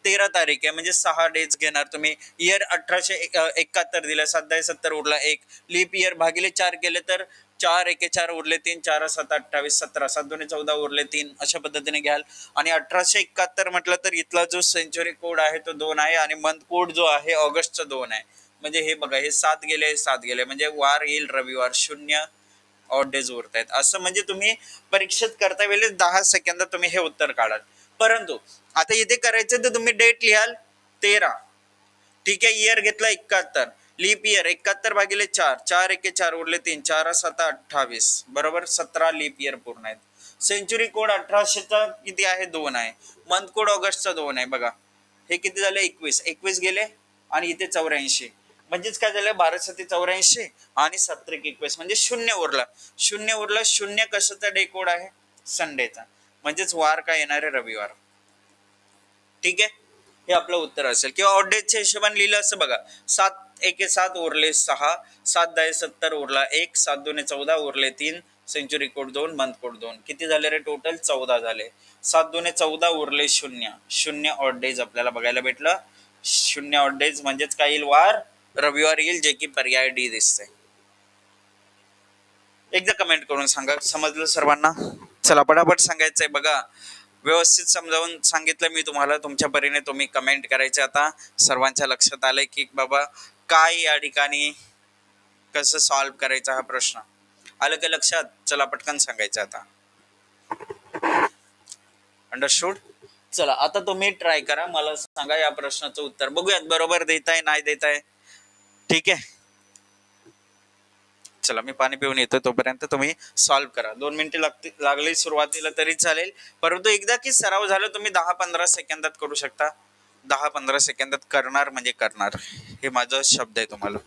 13 तारीख आहे म्हणजे 6 डेज घेणार तुम्ही. इयर 1871 दिलं, 7 70 उरला 1. लीप इयर भागिले 4 केले तर 4 1 4 उरले 3, 4 7 28 17, 7 2 14 उरले 3, अशा पद्धतीने घ्याल. आणि 1871 म्हटलं तर इथला जो सेंचुरी कोड आहे तो 2 आहे आणि मंथ कोड जो आहे ऑगस्टचा 2 आहे. म्हणजे हे बघा, हे 7 गेले, 7 गेले, म्हणजे वार येईल रविवार. 0 ऑड डेज उरत आहेत. असं म्हणजे तुम्ही परीक्षेत करता वेळेस 10 सेकंदात तुम्ही हे उत्तर काढाल. परंतु आता इथे करायचं तर तुम्ही डेट लिहाल 13, ठीक आहे. इयर घेतला 71, लीप इयर 71 भागिले 4, 4 1 4 उरले 3, 4 7 28, बरोबर 17 लीप इयर पूर्ण आहेत. सेंचुरी कोड 1800चा किती आहे? 2 आहे. मंथ कोड ऑगस्टचा 2 आहे. बघा हे किती झाले? 21. 21 गेले आणि इथे 84, म्हणजेच काय झालं? 12 7 84 आणि 17 21 म्हणजे 0 उरला. 0 उरला. 0 कशाचा डे कोड आहे? संडेचा. म्हणजेच वार काय येणार आहे? रविवार. ठीक आहे, हे आपलं उत्तर असेल. किंवा ऑड डेजच्या हिशोबाने लिहिलं असं बघा, 7 1 7 उरले 6, 7 10 70 उरला 1, 7 2 14 उरले 3, सेंचुरी कोड 2, मंथ कोड 2. किती झाले रे टोटल? 14 झाले. 7 2 14 उरले 0. 0 ऑड डेज आपल्याला बघायला भेटलं. 0 ऑड डेज म्हणजेच काय येईल? वार रविवार येईल, जे की पर्याय डी दिसते. एकदा कमेंट करून सांगा, समजलं सर्वांना? चला पटापट सांगायचंय बघा. व्यवस्थित समजावून सांगितलं मी तुम्हाला, तुमच्या परीने तुम्ही कमेंट करायचे. आता सर्वांच्या लक्षात आलंय की बाबा काय या ठिकाणी कसं सॉल्व्ह करायचा हा प्रश्न. आलं का लक्षात? चला पटकन सांगायचं आता. अंडरस्टूड? चला आता तुम्ही ट्राय करा, मला सांगा या प्रश्नाचं उत्तर. बघूयात बरोबर देताय नाही देताय. ठीक आहे, चला मी पाणी पिऊन येतो, तोपर्यंत तुम्ही सॉल्व्ह करा. 2 मिनिटे लागली सुरुवातीला तरी चालेल, परंतु एकदा की सराव झाला तुम्ही 10-15 सेकंदात करू शकता. 10-15 सेकंदात करणार म्हणजे करणार, हे माझा शब्द आहे तुम्हाला.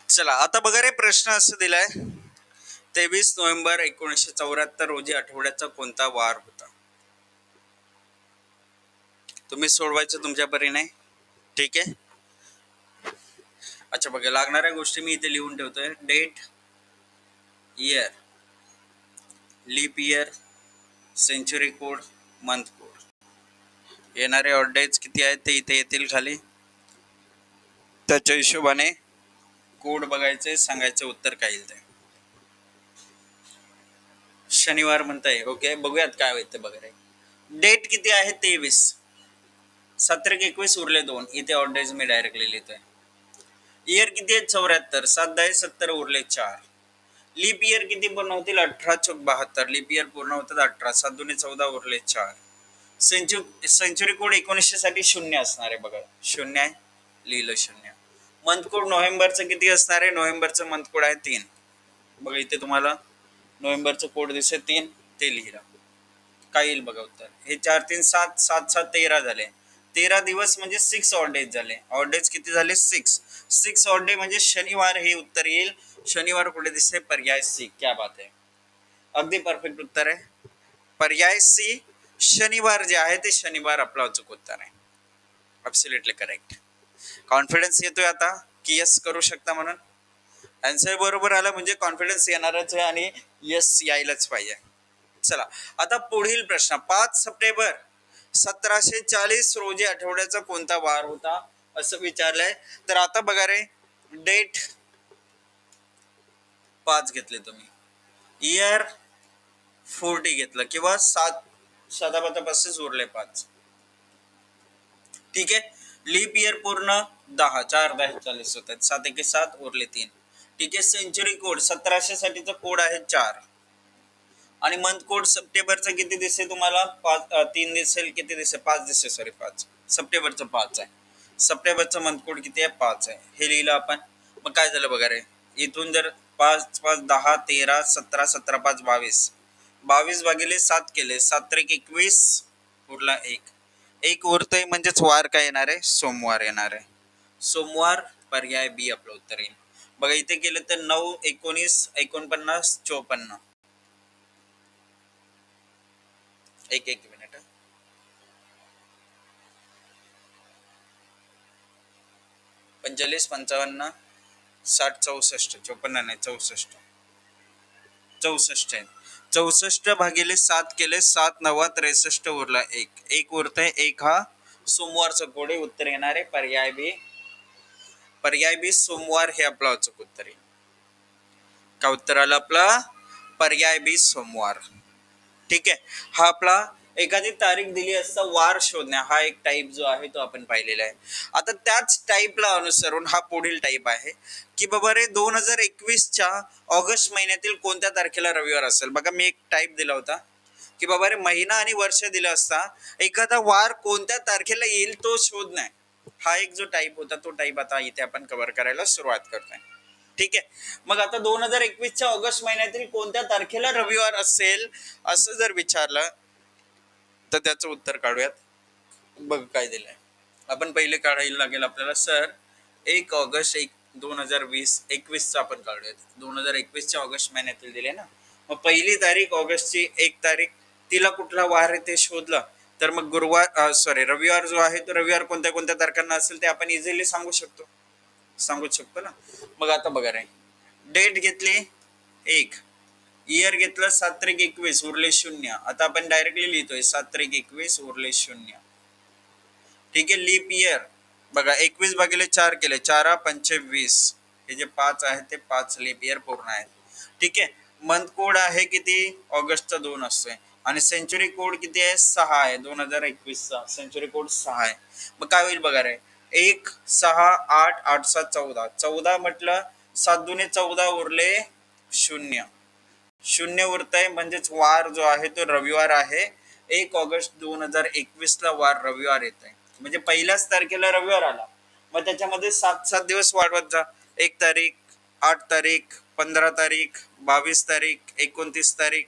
चला आता बघा रे, प्रश्न असं दिलाय, 23 नोव्हेंबर 1974 रोजी आठवड्याचा कोणता वार होता? तुम्ही सोडवायचं तुमच्या परीने, ठीक आहे. अच्छा बघा, लागणाऱ्या गोष्टी मी इथे लिहून ठेवतोय. Date, year, leap year, century code, month code. येणारे ऑड डेज किती आहेत ते इथे येतील खाली. त्याच्या हिशोबाने कोड बघायचे, सांगायचं उत्तर काय येईल ते. शनिवार म्हणताय, ओके, बघूयात काय होईल ते बघा. डेट किती आहे 23, 17-21 उरले 2. इथे ऑड डेज मी डायरेक्टली लिहितोय. इयर किती आहे 74, 7-10-70 उरले 4. लीप इयर किती पूर्ण होतील 18-72. लीप इयर पूर्ण होतात 18, 7-14 उरले 4. सेंचुरी कोड 1900 साठी 0 असणार आहे बघा, 0 आहे, लिहिलं 0. मंथ कोड नोव्हेंबरचं किती असणार आहे, नोव्हेंबरचं मंथ कोड आहे 3. बघा इथे तुम्हाला नोव्हेंबरचं कोड दिसेल 3, ते लिहिलं. काय येईल बघा उत्तर. हे 4 3 7 7 7 13 झाले. 13 दिवस म्हणजे 6 ऑड डेज झाले. ऑड डेज किती झाले 6 ऑड डे म्हणजे शनिवार हे उत्तर येईल. शनिवार कुठे दिसते, पर्याय सी. क्या बात आहे, अगदी परफेक्ट उत्तर आहे. पर्याय सी शनिवार जे आहे ते शनिवार आपला अचूक उत्तर आहे. Absolutely correct. कॉन्फिडन्स येतोय आता की यस करू शकता म्हणून. आन्सर बरोबर आला म्हणजे कॉन्फिडन्स येणारच आहे आणि यस यायलाच पाहिजे. चला आता पुढील प्रश्न. 5 सप्टेंबर 1740 रोजी आठवड्याचा कोणता वार होता असं विचारलंय. तर आता बघा रे, डेट 5 घेतले तुम्ही, इयर 40 घेतलं किंवा 7 शताब्दापासून उरले 5, ठीक आहे. लीप इयर पूर्ण 10, 4-10-40 होतात, 7-1-7 उरले 3, ठीक आहे. सेंचुरी कोड 1700 साठीचा कोड आहे 4 आणि मंथ कोड सप्टेंबरचा किती दिसेल तुम्हाला 3 दिसेल, किती दिसेल 5 दिसेल, सॉरी 5, सप्टेंबरचं 5 आहे. सप्टेंबरचं मंथ कोड किती आहे 5 आहे, हे लिहिलं आपण. मग काय झालं बघा रे, इथून जर 5 5 10 13 17 17 5 22, 22 भागिले 7 केले, 7-21 उरला 1 उरतंय म्हणजेच वार काय येणार आहे, सोमवार येणार आहे. सोमवार पर्याय बी आपलं उत्तर येईल. बघा इथे केलं तर 9 19 49 54, एक मिनिट, 45 55 60 64 54 नाही 64 आहे. 64 भागिले 7 केले, 7 9 63 उरला 1 उरतंय. 1 हा सोमवारचा कोड आहे, उत्तर येणार आहे पर्याय बी. पर्याय बी सोमवार हे आपलं अचूक उत्तर आहे. का उत्तर आलं आपला पर्याय बी सोमवार, ठीक आहे. हा आपला एखादी तारीख दिली असता वार शोधण्या हा एक टाईप जो आहे तो आपण पाहिलेला आहे. आता त्याच टाईपला अनुसरून हा पुढील टाईप आहे की बाबा रे 2021च्या ऑगस्ट महिन्यातील कोणत्या तारखेला रविवार असेल. बघा मी एक टाईप दिला होता की बाबा रे महिना आणि वर्ष दिलं असता, एखादा वार कोणत्या तारखेला येईल तो शोधण्या. हा एक जो टाईप होता तो टाईप आता इथे आपण कव्हर करायला सुरुवात करतोय, ठीक आहे. मग आता 2021च्या ऑगस्ट महिन्यातील कोणत्या तारखेला रविवार असेल असं जर विचारलं तर त्याचं उत्तर काढूयात. बघ काय दिलंय आपण, पहिले काढायला लागेल आपल्याला. सर 1 ऑगस्ट 2021 आपण काढूयात. 2021च्या ऑगस्ट महिन्यातील दिले ना, मग पहिली तारीख ऑगस्टची 1 तारीख, तिला कुठला वार आहे ते शोधलं तर मग गुरुवार रविवार जो आहे तो रविवार कोणत्या कोणत्या तारखांना असेल ते आपण इझिली सांगू शकतो ना. मग आता बघा रे, डेट घेतली 1, इयर घेतलं 7-21 उरले 0. आता आपण डायरेक्टली लिहितोय 7-21 उरले 0, ठीक आहे. लीप इयर बघा 21 भागिले 4 केले, 4 25, हे जे 5 आहे ते 5 लीप इयर पूर्ण आहेत, ठीक आहे. मंथ कोड आहे किती, ऑगस्टचा 2 असतोय आणि सेंचुरी कोड किती आहे 6 आहे. 2021चा सेंचुरी कोड 6 आहे. मग काय होईल बघा रे, 1 6 8 8 7 14, 14 म्हटलं 7 दुने 14 उरले 0 उरत आहे म्हणजेच वार जो आहे तो रविवार आहे. 1 ऑगस्ट 2021 ला वार रविवार येत आहे म्हणजे पहिल्याच तारखेला रविवार आला. मग त्याच्यामध्ये 7 दिवस वाढवत जा, 1 तारीख 8 तारीख 15 तारीख 22 तारीख 29 तारीख,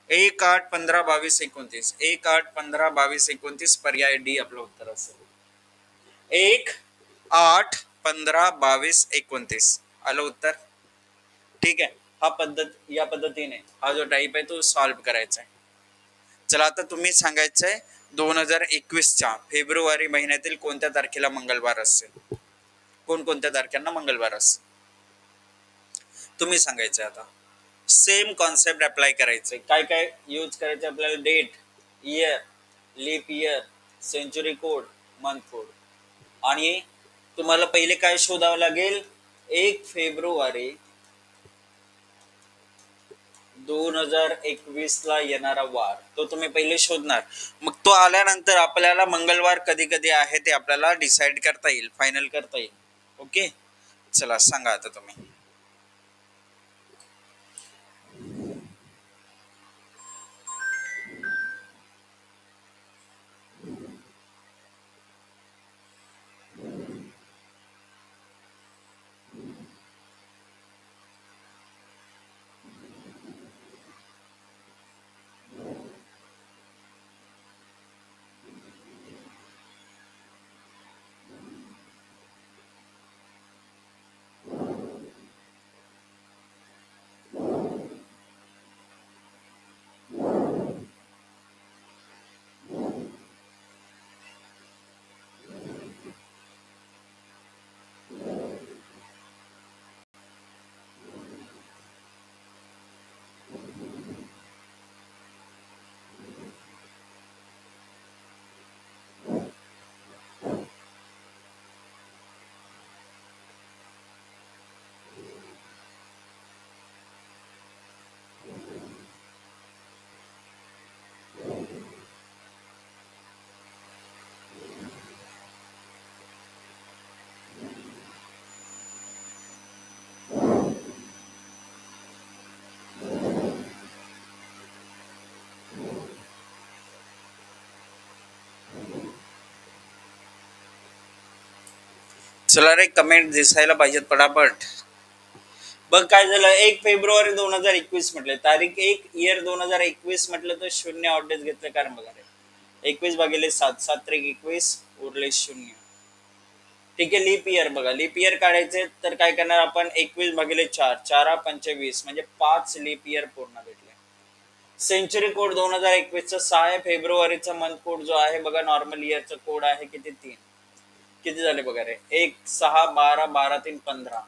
1 8 15 22 29, 1 8 15 22 29 पर्याय डी आपलं उत्तर असेल. 1 8 15 22 29 आलं उत्तर, ठीक आहे. हा या पद्धतीने हा जो टाईप आहे तो सॉल्व्ह करायचा आहे. चला आता तुम्ही सांगायचंय 2021च्या फेब्रुवारी महिन्यातील कोणत्या तारखेला मंगळवार असेल? कोणकोणत्या तारखांना मंगळवार असेल तुम्ही सांगायचं. आता सेम कॉन्सेप्ट अप्लाय करायचं. काय काय यूज करायचं आपल्याला? Date, year, leap year, century code, month code. आणि तुम्हाला पहिले काय शोधावं लागेल? 1 फेब्रुवारी 2021 ला येणारा वार तो तुम्ही पहिले शोधणार. मग तो आल्यानंतर आपल्याला मंगळवार कधी कधी आहे ते आपल्याला डिसाइड करता येईल, फायनल करता येईल. ओके, चला सांगा आता तुम्ही. चला रे, कमेंट दिसायला पाहिजेत पटापट. बघ काय झालं. 1 फेब्रुवारी 2021 म्हटलं, तारीख 1, इयर 2021 म्हटलं तर 0 ऑड डेज घेतलं. कारण बघा रे, 21/7, 7×21 उरले 0. ठीक आहे. लीप इयर बघा, लीप इयर काढायचे तर काय करणार आपण? 21/4, 4×25 म्हणजे 5 लीप इयर पूर्ण भेटले. सेंचुरी कोड 2021चा 6 फेब्रुवारीचा मंथ कोड जो आहे बघा, नॉर्मल इयरचा कोड आहे किती? 3. किती झाले बघा रे? 1, 6, 12, 12, 3, 15.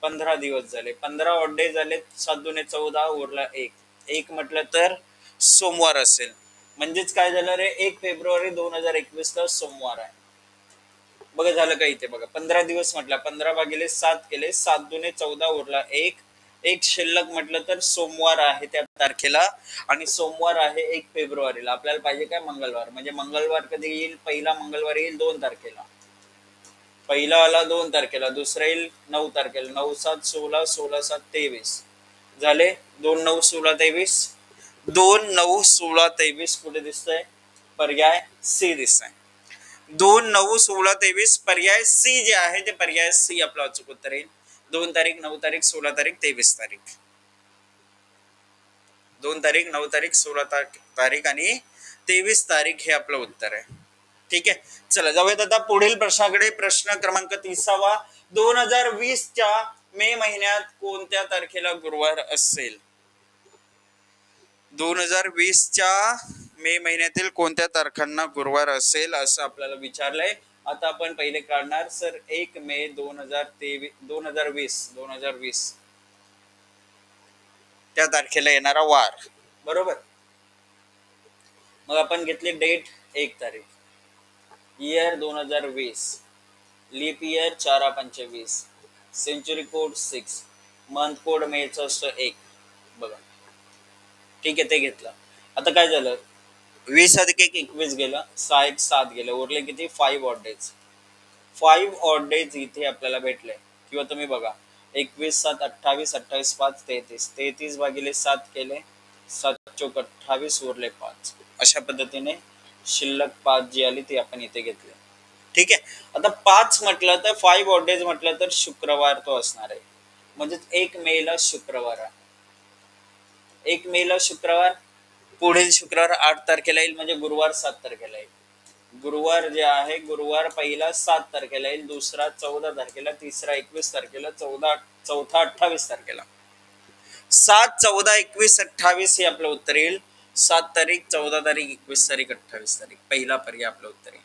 15 दिवस झाले. 15 ऑड डे झाले. 7×2 14 उरला 1. 1 म्हटलं तर सोमवार असेल. म्हणजेच काय झालं रे? 1 फेब्रुवारी 2021 ला सोमवार आहे. बघा झालं का इथे? बघा 15 दिवस म्हटलं, 15/7 केले, 7×2 14 उरला 1. 1 शिल्लक म्हटलं तर सोमवार आहे त्या तारखेला. आणि सोमवार आहे 1 फेब्रुवारीला. आपल्याला पाहिजे काय? मंगळवार. म्हणजे मंगळवार कधी येईल? पहिला मंगळवार येईल 2 तारखेला. पहिला आला 2 तारखेला, दुसरा येईल 9 तारखेला. 9×7 16, 16×7 23 झाले. 2×9 16 23. 2×9 16 23 कुठे दिसतंय? पर्याय सी दिसतंय. 2×9 16 23 पर्याय सी जे आहे ते पर्याय सी आपला अचूक उत्तर येईल. 2 तारीख, 9 तारीख, 16 तारीख, 23 तारीख. 2 तारीख, 9 तारीख, 16 तारीख आणि 23 तारीख हे आपलं उत्तर आहे. ठीक आहे. चला जाऊयात आता पुढील प्रश्नाकडे. प्रश्न क्रमांक 30. 2020च्या मे महिन्यात कोणत्या तारखेला गुरुवार असेल? 2020च्या मे महिन्यातील कोणत्या तारखांना गुरुवार असेल असं आपल्याला विचारलंय. आता आपण पहिले काढणार सर 1 मे 2020 त्या तारखेला येणारा वार. बरोबर. मग आपण घेतली डेट 1 तारीख, year 2020, leap year 4×25, century code 6, month code मेचा असतो 1. बघा ठीक आहे, ते घेतलं. आता काय झालं? 20+1 गेलं, 6×1 गेलं, उरले किती? 5 ऑड डेज. 5 ऑड डेज इथे आपल्याला भेटले. किंवा तुम्ही बघा 21×7 28, 28×5 33, 33/7 केले, 7×4 28 उरले 5. अशा पद्धतीने शिल्लक 5 जी आली ती आपण इथे घेतली. ठीक आहे. आता 5 म्हटलं तर 5 ऑड डेज म्हटलं तर शुक्रवार तो असणार आहे. म्हणजे 1 मे ला शुक्रवार आहे. 1 मे ला शुक्रवार. पुढील शुक्रवार 8 तारखेला येईल, म्हणजे गुरुवार 7 तारखेला येईल. गुरुवार जे आहे, गुरुवार पहिला 7 तारखेला येईल, दुसरा 14 तारखेला, तिसरा 21 तारखेला, चौथा 28 तारखेला. 7, 14, 21, 28 हे आपलं उत्तर येईल. 7 तारीख, 14 तारीख, 21 तारीख, 28 तारीख. पहिला पर्याय आपलं उत्तर आहे.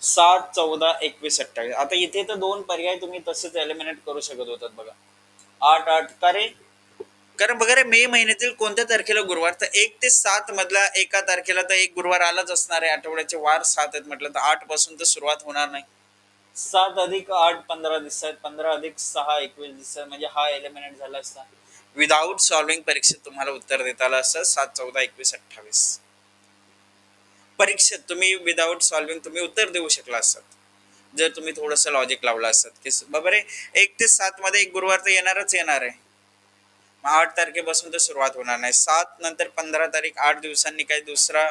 7, 14, 21, 28. आता इथे तर दोन पर्याय तुम्ही तसेच एलिमिनेट करू शकत होतात बघा. 8, 8 का रे? कारण बघा रे, मे महिन्यातील कोणत्या तारखेला गुरुवार? तर 1 ते 7 मधला एका तारखेला तर एक गुरुवार आलाच असणार आहे. आठवड्याचे वार 7 आहेत म्हटलं तर 8 पासून तर सुरुवात होणार नाही. 7 अधिक 8 15 दिसत आहेत, 15 अधिक 6 21 दिसत आहेत, म्हणजे हा एलिमिनेट झाला असता. विदाऊट सॉल्विंग परीक्षेत तुम्हाला उत्तर देता आलं असं 7, 14, 21, 28. परीक्षेत तुम्ही विदाऊट सॉल्विंग तुम्ही उत्तर देऊ शकला असतात जर तुम्ही थोडंसं लॉजिक लावलं असत की बाबा रे 1 ते 7 मध्ये एक गुरुवार तर येणारच येणार आहे. 8 तारखेपासून तर सुरुवात होणार नाही. 7 नंतर 15 तारीख, 8 दिवसांनी काही दुसरा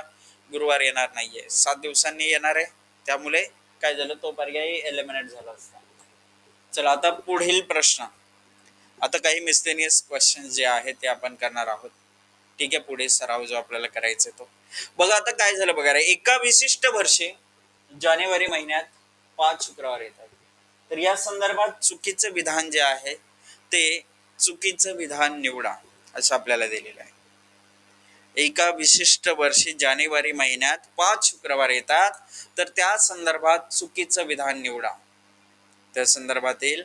गुरुवार येणार नाहीये, 7 दिवसांनी येणार आहे. त्यामुळे काय झालं, तो पर्याय एलिमिनेट झाला असता. चला आता पुढील प्रश्न. आता काही मिसलेनियस क्वेश्चन जे आहेत ते आपण करणार आहोत. ठीक आहे, पुढे सराव जो आपल्याला करायचा तो बघा. आता काय झालं बघा रे, एका विशिष्ट वर्षी जानेवारी महिन्यात 5 शुक्रवार येतात. तर या संदर्भात चुकीचं विधान जे आहे ते चुकीचं विधान निवडा असं आपल्याला दिलेलं आहे. एका विशिष्ट वर्षी जानेवारी महिन्यात 5 शुक्रवार येतात, तर त्या संदर्भात चुकीचं विधान निवडा. त्या संदर्भातील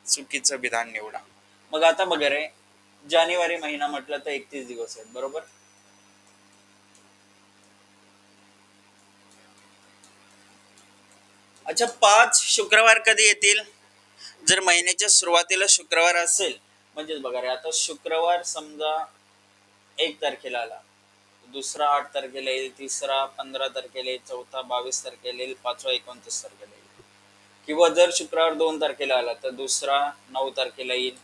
चुकीचं विधान निवडा. मग आता बघा रे, जानेवारी महिना म्हटलं तर 31 दिवस आहेत, बरोबर. अच्छा, 5 शुक्रवार कधी येतील? जर महिन्याच्या सुरुवातीला शुक्रवार असेल, म्हणजेच बघा रे, आता शुक्रवार समजा 1 तारखेला आला, दुसरा 8 तारखेला येईल, तिसरा 15 तारखेला येईल, चौथा 22 तारखेला येईल, पाचवा 29 तारखेला येईल. किंवा जर शुक्रवार 2 तारखेला आला तर दुसरा 9 तारखेला येईल,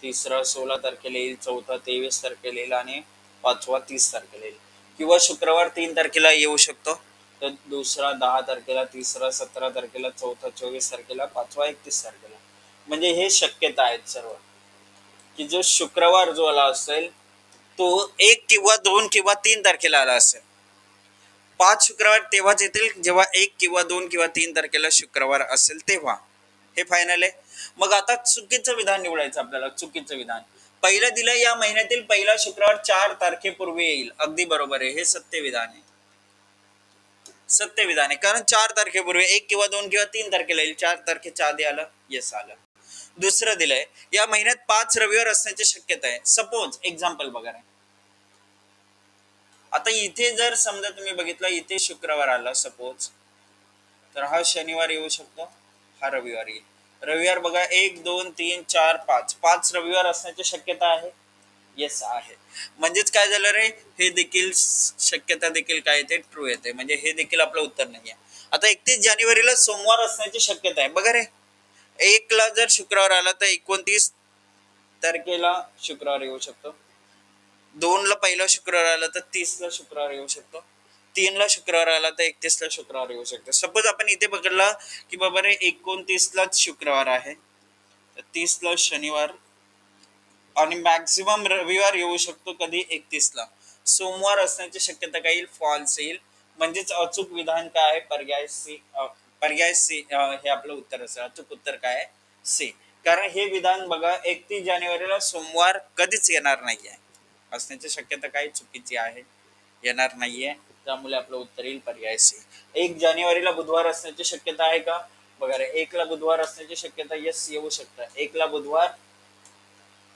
तिसरा 16 तारखेला येईल, चौथा 23 तारखेला येईल आणि पाचवा 30 तारखेला येईल. किंवा शुक्रवार 3 तारखेला येऊ शकतो, तर दुसरा 10 तारखेला, तिसरा 17 तारखेला, चौथा 24 तारखेला, पाचवा 31 तारखेला. म्हणजे हे शक्यता आहेत सर्व की जो शुक्रवार जो आला असेल तो 1 किंवा 2 किंवा 3 तारखेला आला असेल. 5 शुक्रवार तेव्हाच येतील जेव्हा 1 किंवा 2 किंवा 3 तारखेला शुक्रवार असेल तेव्हा. हे फायनल आहे. मग आता चुकीचं विधान निवडायचं आपल्याला. चुकीचं विधान पहिलं दिलं, या महिन्यातील पहिला शुक्रवार 4 तारखेपूर्वी येईल. अगदी बरोबर आहे, हे सत्य विधान आहे. सत्य विधान आहे, कारण 4 तारखेपूर्वी 1 किंवा 2 किंवा 3 तारखेला येईल. 4 तारखेच्या आधी आलं, येस आलं. दुसरं दिलंय, या महिन्यात 5 रविवार असण्याची शक्यता आहे. सपोज एक्झाम्पल बघा. आता इथे जर समजा तुम्ही बघितलं, इथे शुक्रवार आला सपोज, तर हा शनिवार येऊ शकतो, हा रविवार येईल. रविवार बघा 1 2 3 4 5, 5 रविवार असण्याची शक्यता आहे, येस आहे. म्हणजेच काय झालं रे, हे देखील शक्यता देखील काय येते, ट्रू येते. म्हणजे हे देखील आपलं उत्तर नाही आहे. आता 31 जानेवारीला सोमवार असण्याची शक्यता आहे. बघा रे, 1 ला जर शुक्रवार आला तर 29 तारखेला शुक्रवार येऊ शकतो. 2 ला पहिला शुक्रवार आला तर 30 ला शुक्रवार येऊ शकतो. 3 ला शुक्रवार आला तर 31 ला शुक्रवार येऊ शकतो. सपोज आपण इथे पकडला की बाबा रे 29 लाच शुक्रवार आहे, तर 30 ला शनिवार आणि मॅक्झिमम रविवार येऊ शकतो कधी, 31 ला. सोमवार असण्याची शक्यता काय येईल, फॉल्स येईल. म्हणजेच अचूक विधान काय आहे, पर्याय सी. पर्याय सी हे आपलं उत्तर असेल. अचूक उत्तर काय आहे, सी. कारण हे विधान बघा 31 जानेवारीला सोमवार कधीच येणार नाहीये, असण्याची शक्यता काय चुकीची आहे, येणार नाहीये. त्यामुळे आपलं उत्तर येईल पर्याय सी. 1 जानेवारीला बुधवार असण्याची शक्यता आहे का? बघा रे, 1 ला बुधवार असण्याची शक्यता येस येऊ शकतं. 1 ला बुधवार,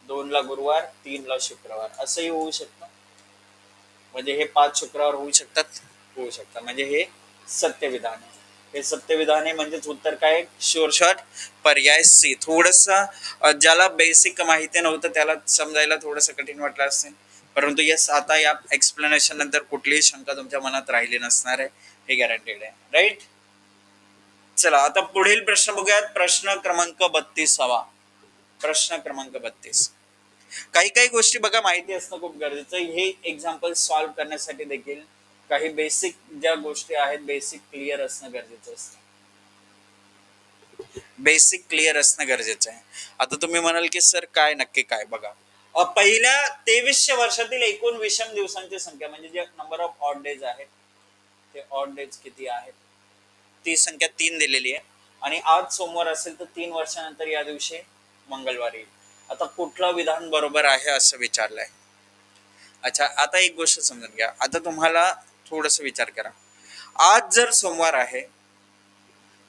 2 ला गुरुवार, 3 ला शुक्रवार असंही होऊ शकतं. म्हणजे हे 5 शुक्रवार होऊ शकतात, होऊ शकतात. म्हणजे हे सत्य विधान आहे. हे सत्य विधान आहे, म्हणजेच उत्तर काय, शुअर शॉट पर्याय सी. थोडस ज्याला बेसिक माहिती नव्हतं त्याला समजायला थोडंसं कठीण वाटलं असेल, परंतु यस, आता या एक्सप्लेनेशन नंतर कुठलीही शंका तुमच्या मनात राहिली नसणार आहे, हे गॅरंटेड आहे. राईट. चला आता पुढील प्रश्न बघूयात. प्रश्न क्रमांक 32. प्रश्न क्रमांक 32. काही काही गोष्टी बघा माहिती असणं खूप गरजेचं. हे एक्झाम्पल सॉल्व्ह करण्यासाठी देखील काही बेसिक ज्या गोष्टी आहेत, बेसिक क्लिअर असणं गरजेचं असतं. बेसिक क्लिअर असणं गरजेचं आहे. आता तुम्ही म्हणाल की सर काय नक्की काय, बघा पहिल्या 2300 वर्षातील एकूण विषम दिवसांची संख्या, म्हणजे जे नंबर ऑफ ऑड डेज आहेत ते ऑड डेज किती आहेत, ती संख्या 3 दिलेली आहे. आणि आज सोमवार असेल तर 3 वर्षानंतर या दिवशी मंगळवार येईल. आता कुठलं विधान बरोबर आहे असं विचारलंय. अच्छा, आता एक गोष्ट समजून घ्या. आता तुम्हाला थोडस विचार करा. आज जर सोमवार आहे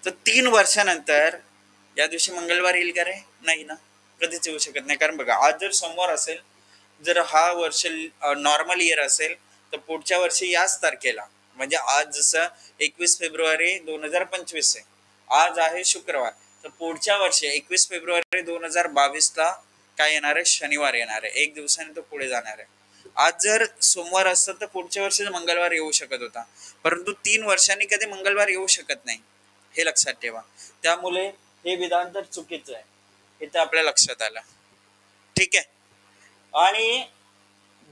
तर 3 वर्षानंतर या दिवशी मंगळवार येईल का रे? नाही ना, कधीच येऊ शकत नाही. कारण बघा, आज जर सोमवार असेल, जर हा वर्ष नॉर्मल इयर असेल, तर पुढच्या वर्षी याच तारखेला, म्हणजे आज जसं 21 फेब्रुवारी 2025 आहे, आज आहे शुक्रवार, तर पुढच्या वर्षी 21 फेब्रुवारी 2022 काय येणार आहे? शनिवार येणार आहे. एक दिवसाने तो पुढे जाणार आहे. आज जर सोमवार असतं तर पुढच्या वर्षी मंगळवार येऊ शकत होता, परंतु 3 वर्षांनी कधी मंगळवार येऊ शकत नाही, हे लक्षात ठेवा. त्यामुळे हे विधान तर चुकीचं आहे, हे तर आपल्या लक्षात आलं. ठीक आहे. आणि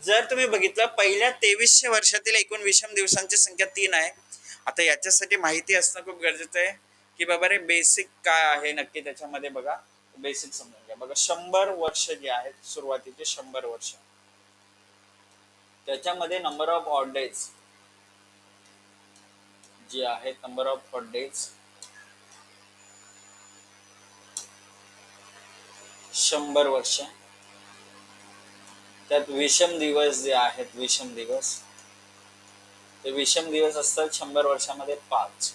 जर तुम्ही बघितलं, पहिल्या 2300 वर्षातील एकूण विषम दिवसांची संख्या 3 आहे. आता याच्यासाठी माहिती असणं खूप गरजेचं आहे की बाबा रे, बेसिक काय आहे नक्की त्याच्यामध्ये. बघा, बेसिक समजून घ्या. बघा, 100 वर्ष जे आहेत, सुरुवातीचे 100 वर्ष, त्याच्यामध्ये नंबर ऑफ ऑड डेज जे आहेत, नंबर ऑफ ऑड डेज 100 वर्ष, त्यात विषम दिवस जे आहेत, विषम दिवस, ते विषम दिवस असतात 100 वर्षामध्ये 5.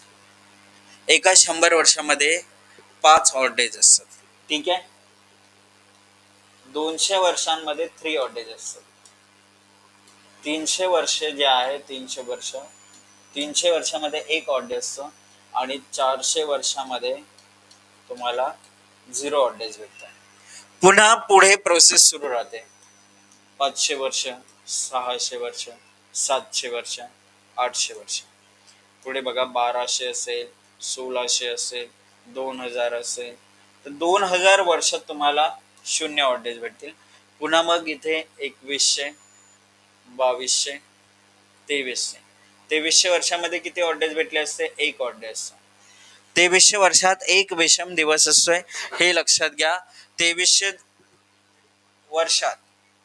एका 100 वर्षामध्ये 5 ऑड डेज असतात. ठीक आहे. 200 वर्षांमध्ये 3 ऑड डेज असतात. 300 वर्ष जे आहे, 300 वर्षामध्ये 1 ऑड डे असतो. आणि 400 वर्षामध्ये तुम्हाला 0 ऑड डेज भेटतात. पुन्हा पुढे प्रोसेस सुरू राहते. 500 वर्ष, 600 वर्ष, 700 वर्ष, 800 वर्ष. पुढे बघा, 1200 असेल, 1600 असेल, 2000 असेल, तर 2000 वर्षात तुम्हाला 0 ऑड डेज भेटतील. पुन्हा मग इथे 2100, 2200, 2300. 2300 वर्षामध्ये किती ऑड डेज भेटले असते? 1 ऑड डे असतो. 2300 वर्षात 1 विषम दिवस असतोय, हे लक्षात घ्या. 2300 वर्षात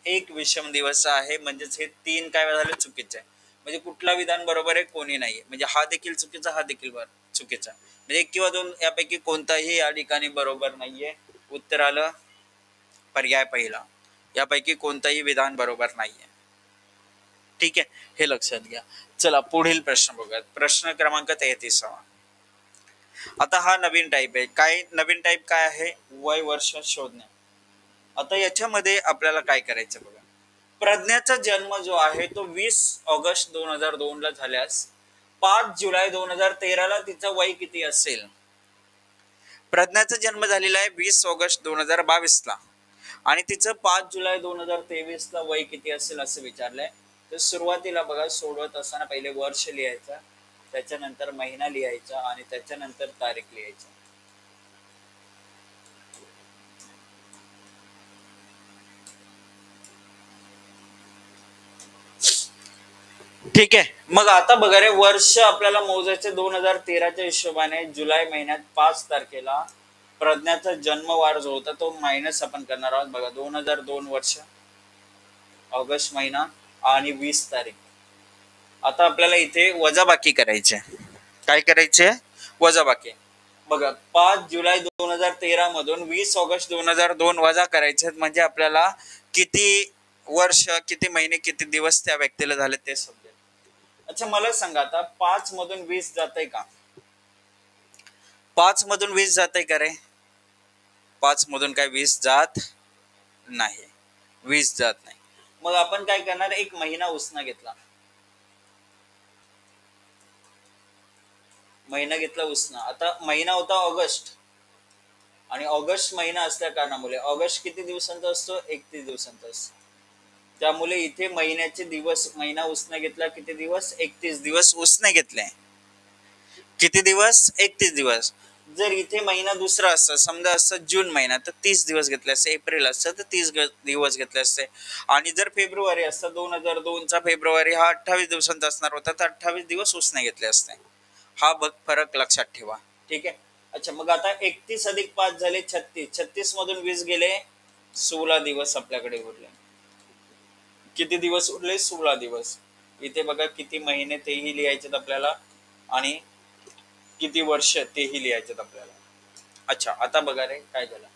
1 विषम दिवस आहे, म्हणजेच हे 3 काय झाले? चुकीचे आहे. म्हणजे कुठला विधान बरोबर आहे? कोणी नाहीये. म्हणजे हा देखील चुकीचा, हा देखील चुकीचा. म्हणजे 1 किंवा 2 यापैकी कोणताही या ठिकाणी बरोबर नाहीये. उत्तर आलं पर्याय पहिला. यापैकी कोणताही विधान बरोबर नाहीये. ठीक आहे, हे लक्षात घ्या. चला पुढील प्रश्न बघूयात. प्रश्न क्रमांक 33. आता हा नवीन टाईप आहे. काय नवीन टाईप काय आहे? वय वर्ष शोधणे. आता याच्यामध्ये आपल्याला काय करायचं बघा. प्रज्ञाचा जन्म जो आहे तो 20 ऑगस्ट 2002 ला झाल्यास 5 जुलै 2013 तिचं वय किती असेल? प्रज्ञाचा जन्म झालेला आहे 20 ऑगस्ट 2022 आणि तिचं 5 जुलै 2023 वय किती असेल असं विचारलंय. तर सुरुवातीला बघा, सोडवत असताना पहिले वर्ष लिहायचं, त्याच्यानंतर महिना लिहायचा आणि त्याच्यानंतर तारीख लिहायची. ठीक आहे. मग आता बघा रे, वर्ष आपल्याला मोजायचे 2013च्या हिशोबाने जुलै महिन्यात 5 तारखेला प्रज्ञाचा जन्मवार जो होता तो मायनस आपण करणार आहोत. बघा, 2002 वर्ष, ऑगस्ट महिना आणि 20 तारीख. आता आपल्याला इथे वजाबाकी करायचे. काय करायचे? वजाबाकी. बघा, 5 जुलै 2013 मधून 20 ऑगस्ट 2002 वजा करायचे, म्हणजे आपल्याला किती वर्ष, किती महिने, किती दिवस त्या व्यक्तीला झाले ते समजेल. अच्छा, मला सांगा आता, 5 मधून 20 जाते का? 5 मधून 20 जाते का रे? 5 मधून काय 20 जात नाही, 20 जात नाही. मग आपण काय करणार? एक महिना उसना घेतला, महिना घेतला उसना. आता महिना होता ऑगस्ट, आणि ऑगस्ट महिना असल्या कारणामुळे ऑगस्ट किती दिवसांचा असतो? 31 दिवसांचा असतो. त्यामुळे इथे महिन्याचे दिवस, महिना उसने घेतला, किती दिवस? 31 दिवस उसने घेतले. किती दिवस? 31 दिवस. जर इथे महिना दुसरा असता, समजा असतं जून महिना, तर 30 दिवस घेतले असते. एप्रिल असतं तर 30 दिवस घेतले असते. आणि जर फेब्रुवारी असतं, 2002चा फेब्रुवारी हा 28 दिवसांचा असणार होता, तर 28 दिवस उसने घेतले असते. हा फरक लक्षात ठेवा. ठीक आहे. अच्छा, मग आता 31 अधिक 5 झाले 36. 36 मधून 20 गेले, 16 दिवस आपल्याकडे उरले. किती दिवस उरले? 16 दिवस. इथे बघा, किती महिने तेही लिहायचे आपल्याला, आणि किती वर्ष तेही लिहायचे आपल्याला. अच्छा, आता बघा रे काय झालं.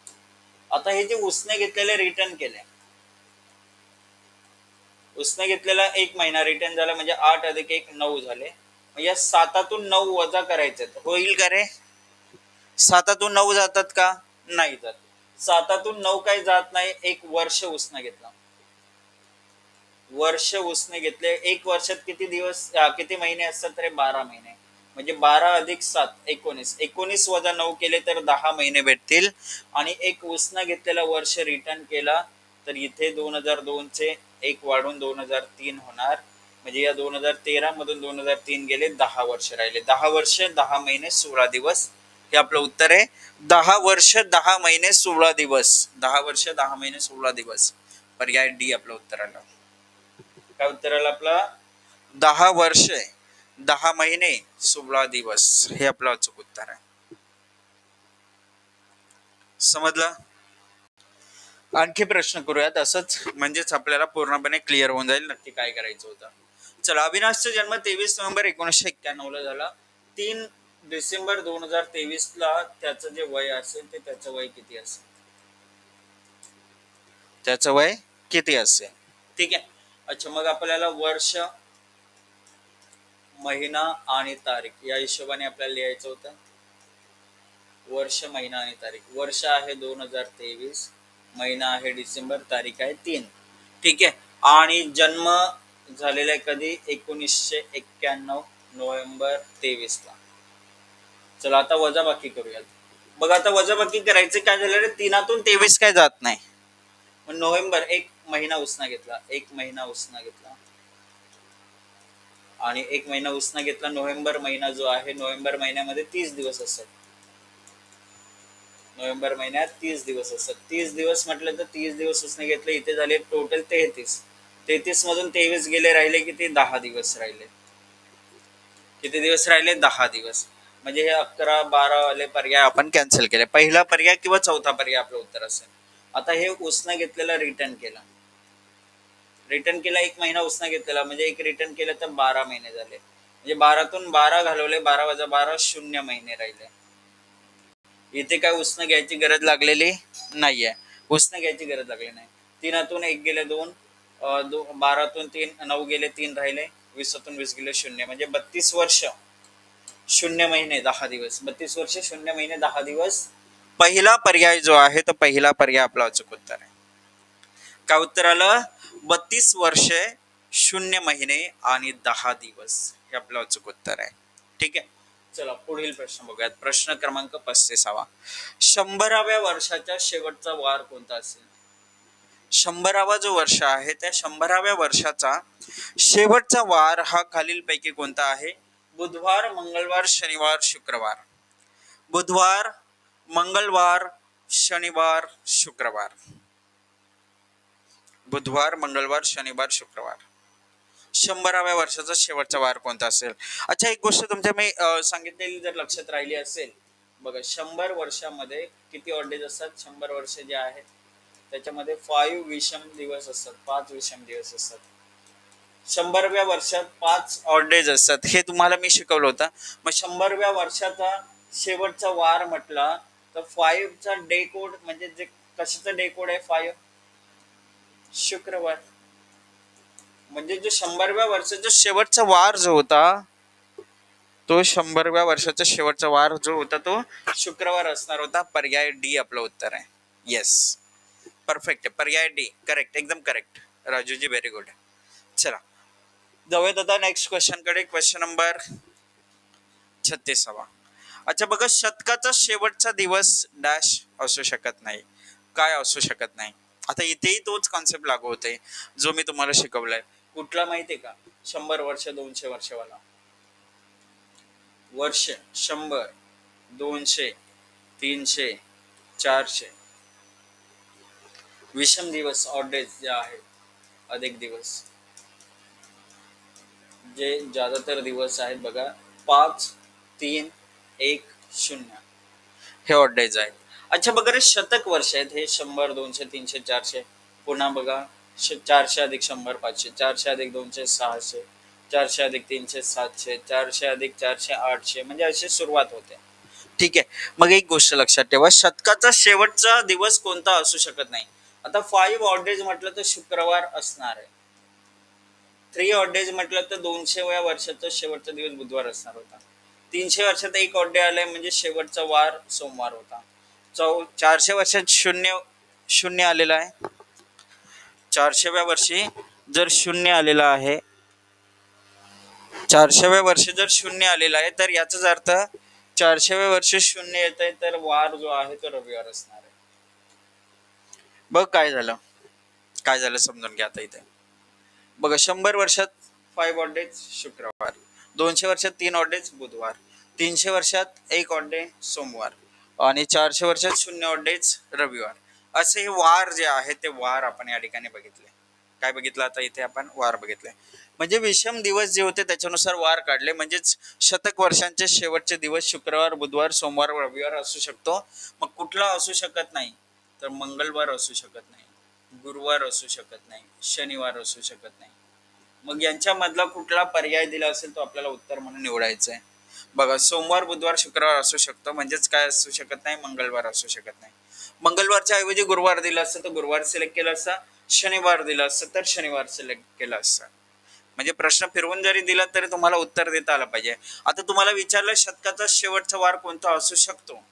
आता हे जे उसने घेतलेले रिटर्न केले, उसने घेतलेला 1 महिना रिटर्न झाला म्हणजे 8 अधिक 1 9 झाले. मग या 7तून 9 वजा करायचे होईल का रे? 7तून 9 जातात का? नाही जात. 7तून 9 काही जात नाही. एक वर्ष उसने घेतला. वर्ष उसने घेतले. एक वर्षात किती दिवस किती महिने असतात रे? 12 महिने. म्हणजे 12 अधिक 7 19. 19 वजा 9 केले तर 10 महिने भेटतील. आणि एक उसने घेतलेला वर्ष रिटर्न केला तर इथे 2002 चे एक वाढून 2003 होणार. म्हणजे या 2013 मधून 2003 गेले. 10 वर्ष राहिले. 10 वर्ष 10 महिने 16 दिवस हे आपलं उत्तर आहे. 10 वर्ष 10 महिने 16 दिवस. 10 वर्ष 10 महिने 16 दिवस. पर्याय डी आपलं उत्तर आलं. काय उत्तर आलं आपलं? 10 वर्ष 10 महिने 16 दिवस हे आपलं अचूक उत्तर आहे. समजलं? आणखी प्रश्न करूयात असंच, म्हणजेच आपल्याला पूर्णपणे क्लिअर होऊन जाईल नक्की काय करायचं होतं. चला, अविनाशचा जन्म 23 नोव्हेंबर 1991 ला झाला. 3 डिसेंबर 2023 ला त्याचं जे वय असेल ते त्याचं वय किती असेल? त्याचं वय किती असेल? ठीक आहे. अच्छा, मग आपल्याला वर्ष, महिना आणि तारीख या हिशोबाने आपल्याला लिहायचं होतं. वर्ष, महिना आणि तारीख. वर्ष आहे 2023, महिना आहे डिसेंबर, तारीख आहे 3. ठीक आहे. आणि जन्म झालेला आहे कधी? 1991 नोव्हेंबर 23 ला. चला आता वजाबाकी करूयात. बघा आता वजाबाकी करायचे काय झालं रे? 3तून 23 काय जात नाही. मग नोव्हेंबर 1 महिना उसना घेतला. 1 महिना उसना घेतला आणि 1 महिना उसना घेतला. नोव्हेंबर महिना जो आहे, नोव्हेंबर महिन्यामध्ये 30 दिवस असतात. नोव्हेंबर महिन्यात 30 दिवस असतात. 30 दिवस म्हटलं तर 30 दिवस उसने घेतले. इथे झाले टोटल 33. 33 मधून 23 गेले, राहिले किती? 10 दिवस राहिले. किती दिवस राहिले? 10 दिवस. म्हणजे हे 11 12 वाले पर्याय आपण कॅन्सल केले. पहिला पर्याय किंवा चौथा पर्याय आपलं उत्तर असेल. आता हे उसने घेतलेला रिटर्न केला. रिटर्न केला 1 महिना उसने घेतलेला म्हणजे एक रिटर्न केलं तर 12 महिने झाले. म्हणजे 12तून 12 घालवले, 12 वजा 12 0 महिने राहिले. इथे काय उसने घ्यायची गरज लागलेली नाहीये. उसने घ्यायची गरज लागली नाही. 3तून 1 गेले 2, 12तून 3 9 गेले 3 राहिले, 20तून 20 गेले 0. म्हणजे 32 वर्ष 0 महिने 10 दिवस. 32 वर्ष 0 महिने 10 दिवस. पहिला पर्याय जो आहे तो पहिला पर्याय आपला अचूक उत्तर आहे. काय उत्तर आलं? 32 वर्षे 0 महिने आणि 10 दिवस हे आपलं अचूक उत्तर आहे. ठीक आहे. चला पुढील प्रश्न बघूयात. प्रश्न क्रमांक 35. 100व्या वर्षाच्या शेवटचा वार कोणता असेल? 100वा जो वर्ष आहे त्या 100व्या वर्षाचा शेवटचा वार हा खालीलपैकी कोणता आहे? बुधवार, मंगळवार, शनिवार, शुक्रवार. बुधवार, मंगळवार, शनिवार, शुक्रवार. बुधवार, मंगळवार, शनिवार, शुक्रवार. 100व्या वर्षाचा शेवटचा वार कोणता असेल? अच्छा, एक गोष्ट तुमच्या मी सांगितलेली जर लक्षात राहिली असेल, बघा 100 वर्षामध्ये किती ऑड डेज असतात? 100 वर्ष जे आहेत त्याच्यामध्ये 5 विषम दिवस असतात. 5 विषम दिवस असतात. 100व्या वर्षात 5 ऑड डेज असतात. हे तुम्हाला मी शिकवलं होतं. मग 100व्या वर्षाचा शेवटचा वार म्हटला तर 5चा डे कोड म्हणजे जे कशाचा डे कोड आहे? 5 शुक्रवार. म्हणजे जो 100व्या वर्षाचा शेवटचा वार जो होता तो 100व्या वर्षाचा शेवटचा वार जो होता तो शुक्रवार असणार होता. पर्याय डी आपलं उत्तर आहे. येस, परफेक्ट आहे. पर्याय डी करेक्ट, एकदम करेक्ट राजूजी, व्हेरी गुड. चला जाऊयात आता नेक्स्ट क्वेश्चन कडे. Question number 36. अच्छा बघा, शतकाचा शेवटचा दिवस डॅश असू शकत नाही. काय असू शकत नाही? आता इथेही तोच कॉन्सेप्ट लागू होते जो मी तुम्हाला शिकवलाय. कुठला माहितीये का? 100 वर्ष 200 वर्षवाला. वर्ष 100, 200, 300, 400. विषम दिवस ऑड डेज जे आहेत, अधिक दिवस जे ज्यादातर दिवस आहेत बघा 5, 3, 1, 0 हे ऑड डेज आहेत. अच्छा बघा रे, शतक वर्ष आहेत हे 100, 200, 300, 400. पुन्हा बघा 400 अधिक 100 500, 400 अधिक 200 600, 400 अधिक 300 700, 400 अधिक 400 800. म्हणजे अशी सुरुवात होते. ठीक आहे. मग एक गोष्ट लक्षात ठेवा, शतकाचा शेवटचा दिवस कोणता असू शकत नाही. आता 5 ऑड डेज म्हटलं तर शुक्रवार असणार आहे. 3 ऑड डेज म्हटलं तर 200व्या वर्षाचा शेवटचा दिवस बुधवार असणार होता. 300 वर्षात 1 ऑड डे आलाय म्हणजे शेवटचा वार सोमवार होता. 400 वर्षात शून्य शून्य आलेला आहे. 400व्या वर्षी जर शून्य आलेला आहे, 400व्या वर्षी जर शून्य आलेला आहे तर याचाच अर्थ 400व्या वर्षी शून्य येत आहे, तर वार जो आहे तो रविवार असणार आहे. बघ काय झालं, काय झालं समजून घ्या. आता इथे बघा, 100 वर्षात 5 ऑड डेज शुक्रवार, 200 वर्षात 3 ऑड डेज बुधवार, 300 वर्षात 1 ऑड डे सोमवार आणि 400 वर्षात 0 ऑड डेज रविवार. असे हे वार जे आहे ते वार आपण या ठिकाणी बघितले. काय बघितलं आता इथे आपण? वार बघितले. म्हणजे विषम दिवस जे होते त्याच्यानुसार वार काढले. म्हणजेच शतक वर्षांचे शेवटचे दिवस शुक्रवार, बुधवार, सोमवार, रविवार असू शकतो. मग कुठला असू शकत नाही तर मंगळवार असू शकत नाही, गुरुवार असू शकत नाही, शनिवार असू शकत नाही. मग यांच्यामधला कुठला पर्याय दिला असेल तो आपल्याला उत्तर म्हणून निवडायचं आहे. बघा, सोमवार, बुधवार, शुक्रवार असू शकतो. म्हणजेच काय असू शकत नाही? मंगळवार असू शकत नाही. मंगळवारच्या ऐवजी गुरुवार दिला असतं तर गुरुवार सिलेक्ट केला असता, शनिवार दिला असतं तर शनिवार सिलेक्ट केला असता. म्हणजे प्रश्न फिरवून जरी दिला तरी तुम्हाला उत्तर देता आलं पाहिजे. आता तुम्हाला विचारलं शतकाचा शेवटचा वार कोणता असू शकतो?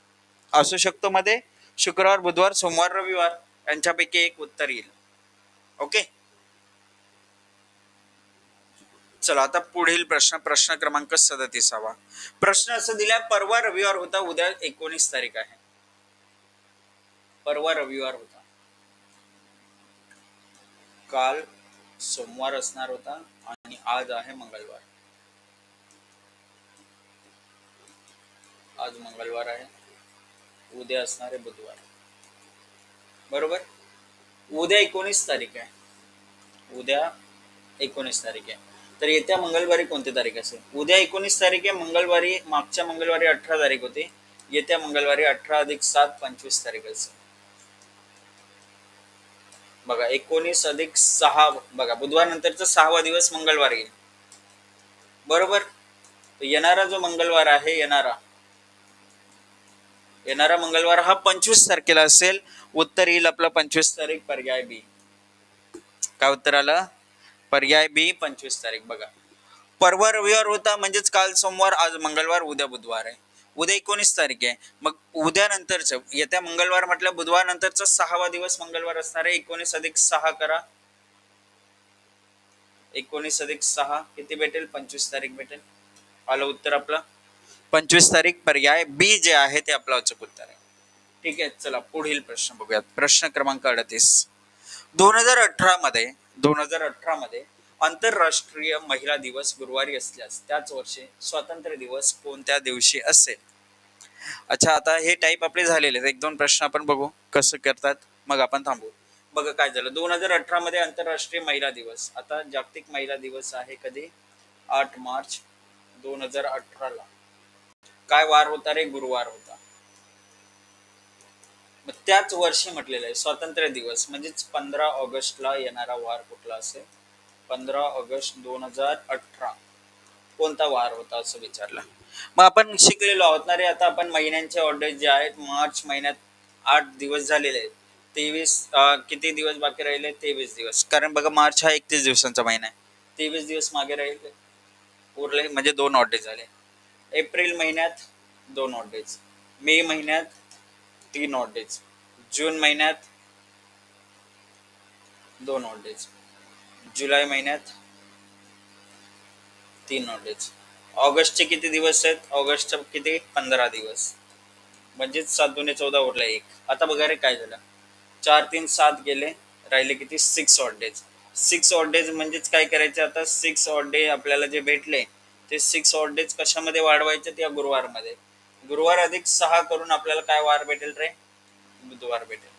असू शकतो मध्ये शुक्रवार, बुधवार, सोमवार, रविवार यांच्यापैकी एक उत्तर येईल. ओके, चला आता पुढील प्रश्न क्रमांक 37. प्रश्न असं दिला, परवा रविवार होता, उद्या 19 तारीख आहे. परवा रविवार होता, काल सोमवार असणार होता आणि आज आहे मंगळवार. आज मंगळवार आहे, उद्या असणार आहे बुधवार. बरोबर. उद्या 19 तारीख आहे, उद्या 19 तारीख आहे. तर येत्या मंगळवारी कोणती तारीख असेल? उद्या 19 तारीख आहे, मंगळवारी मागच्या मंगळवारी 18 तारीख होती. येत्या मंगळवारी 18 अधिक 7 25 तारीख असेल. बघा, 19 अधिक 6, बघा बुधवार नंतरचा 6वा दिवस मंगळवार येईल. बरोबर. येणारा जो मंगळवार आहे, येणारा मंगळवार हा 25 तारखेला असेल. उत्तर येईल आपला 25 तारीख, पर्याय बी. काय उत्तर आलं? पर्याय बी, 25 तारीख. बघा, परवा रविवार होता म्हणजेच काल सोमवार, आज मंगळवार, उद्या बुधवार आहे. उद्या 19 तारीख आहे. मग उद्या नंतरचं येत्या मंगळवार म्हटलं, बुधवार नंतरचा 6वा दिवस मंगळवार असणार आहे. 19 अधिक 6 करा, 19 अधिक 6 किती भेटेल? 25 तारीख भेटेल. आलं उत्तर आपलं 25 तारीख. पर्याय बी जे आहे ते आपलं अचूक उत्तर आहे. ठीक आहे, चला पुढील प्रश्न बघूयात. प्रश्न क्रमांक 38. 2018 मध्ये आंतरराष्ट्रीय महिला दिवस गुरुवारी असल्यास त्याच वर्षी स्वातंत्र्य दिवस कोणत्या दिवशी असेल? अच्छा, आता हे टाईप आपले झालेले आहेत. 1-2 प्रश्न आपण बघू कसं करतात, मग आपण थांबू. बघा काय झालं. 2018 मध्ये आंतरराष्ट्रीय महिला दिवस. आता जागतिक महिला दिवस आहे कधी? 8 मार्च 2018 ला. काय वार होता रे? गुरुवार होता. मग त्याच वर्षी म्हटलेलं आहे स्वातंत्र्य दिवस, म्हणजेच 15 ऑगस्टला येणारा वार कुठला असेल? 15 ऑगस्ट 2018 कोणता वार होता असं विचारलं. मग आपण शिकलेलो आहोत ना रे. आता आपण महिन्यांचे ऑर्डर जे आहेत, मार्च महिन्यात 8 दिवस झालेले आहेत. 23 किती दिवस बाकी राहिले? 23 दिवस. कारण बघा, मार्च हा 31 दिवसांचा महिना आहे. 23 दिवस मागे राहिले उरले, म्हणजे 2 ऑड डेज झाले. एप्रिल महिन्यात 2 ऑड डेज, मे महिन्यात 3 ऑड डेज, जून महिन्यात 2 ऑड डेज, जुलै महिन्यात 3 ऑड डेज. ऑगस्टचे किती दिवस आहेत? ऑगस्टचे किती? 15 दिवस, म्हणजेच 7 दुने 14 उरला 1. आता बघा रे काय झालं, 4 3 7 गेले, राहिले किती? 6 ऑड डेज. 6 ऑड डेज म्हणजेच काय करायचं आता? 6 ऑड डे आपल्याला जे भेटले ते 6 ऑड डेज कशामध्ये वाढवायचे? त्या गुरुवारमध्ये. गुरुवार अधिक 6 करून आपल्याला काय वार भेटेल रे? बुधवार भेटेल.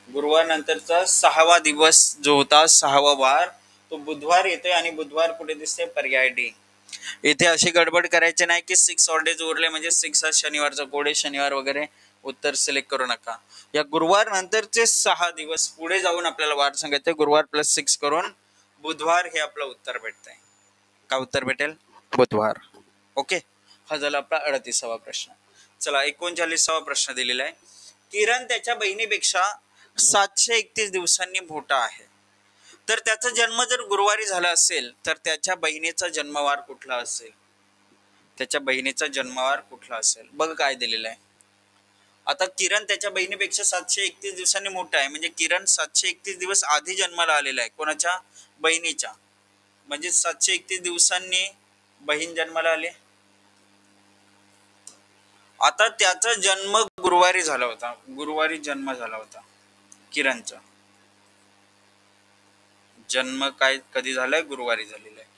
गुरुवार नंतरचा 6वा दिवस जो होता, 6वा वार, तो बुधवार येतोय. आणि बुधवार कुठे दिसते? पर्याय डी. इथे अशी गडबड करायची नाही की 6 ऑड डेज उरले म्हणजे 6 हा शनिवारचा कोडे, शनिवार वगैरे. उत्तर सिलेक्ट करू नका. या गुरुवार नंतरचे 6 दिवस पुढे जाऊन आपल्याला वार सांगायचे. गुरुवार प्लस 6 करून बुधवार हे आपलं उत्तर भेटतंय. काय उत्तर भेटेल? बुधवार. ओके, हा झाला आपला 38वा प्रश्न. चला 39वा प्रश्न दिलेला आहे. किरण त्याच्या बहिणीपेक्षा 731 दिवसांनी मोठा आहे, तर त्याचा जन्म जर गुरुवारी झाला असेल तर त्याच्या बहिणीचा जन्मवार कुठला असेल? त्याच्या बहिणीचा जन्मवार कुठला असेल? बघ काय दिलेलं आहे. आता किरण त्याच्या बहिणीपेक्षा 731 दिवसांनी मोठा आहे, म्हणजे किरण 731 दिवस आधी जन्माला आलेला आहे. कोणाच्या? बहिणीच्या. म्हणजे 731 दिवसांनी बहीण जन्माला आली. आता त्याचा जन्म गुरुवारी झाला होता, गुरुवारी जन्म झाला होता किरणचा. जन्म काय कधी झालाय? गुरुवारी झालेला आहे.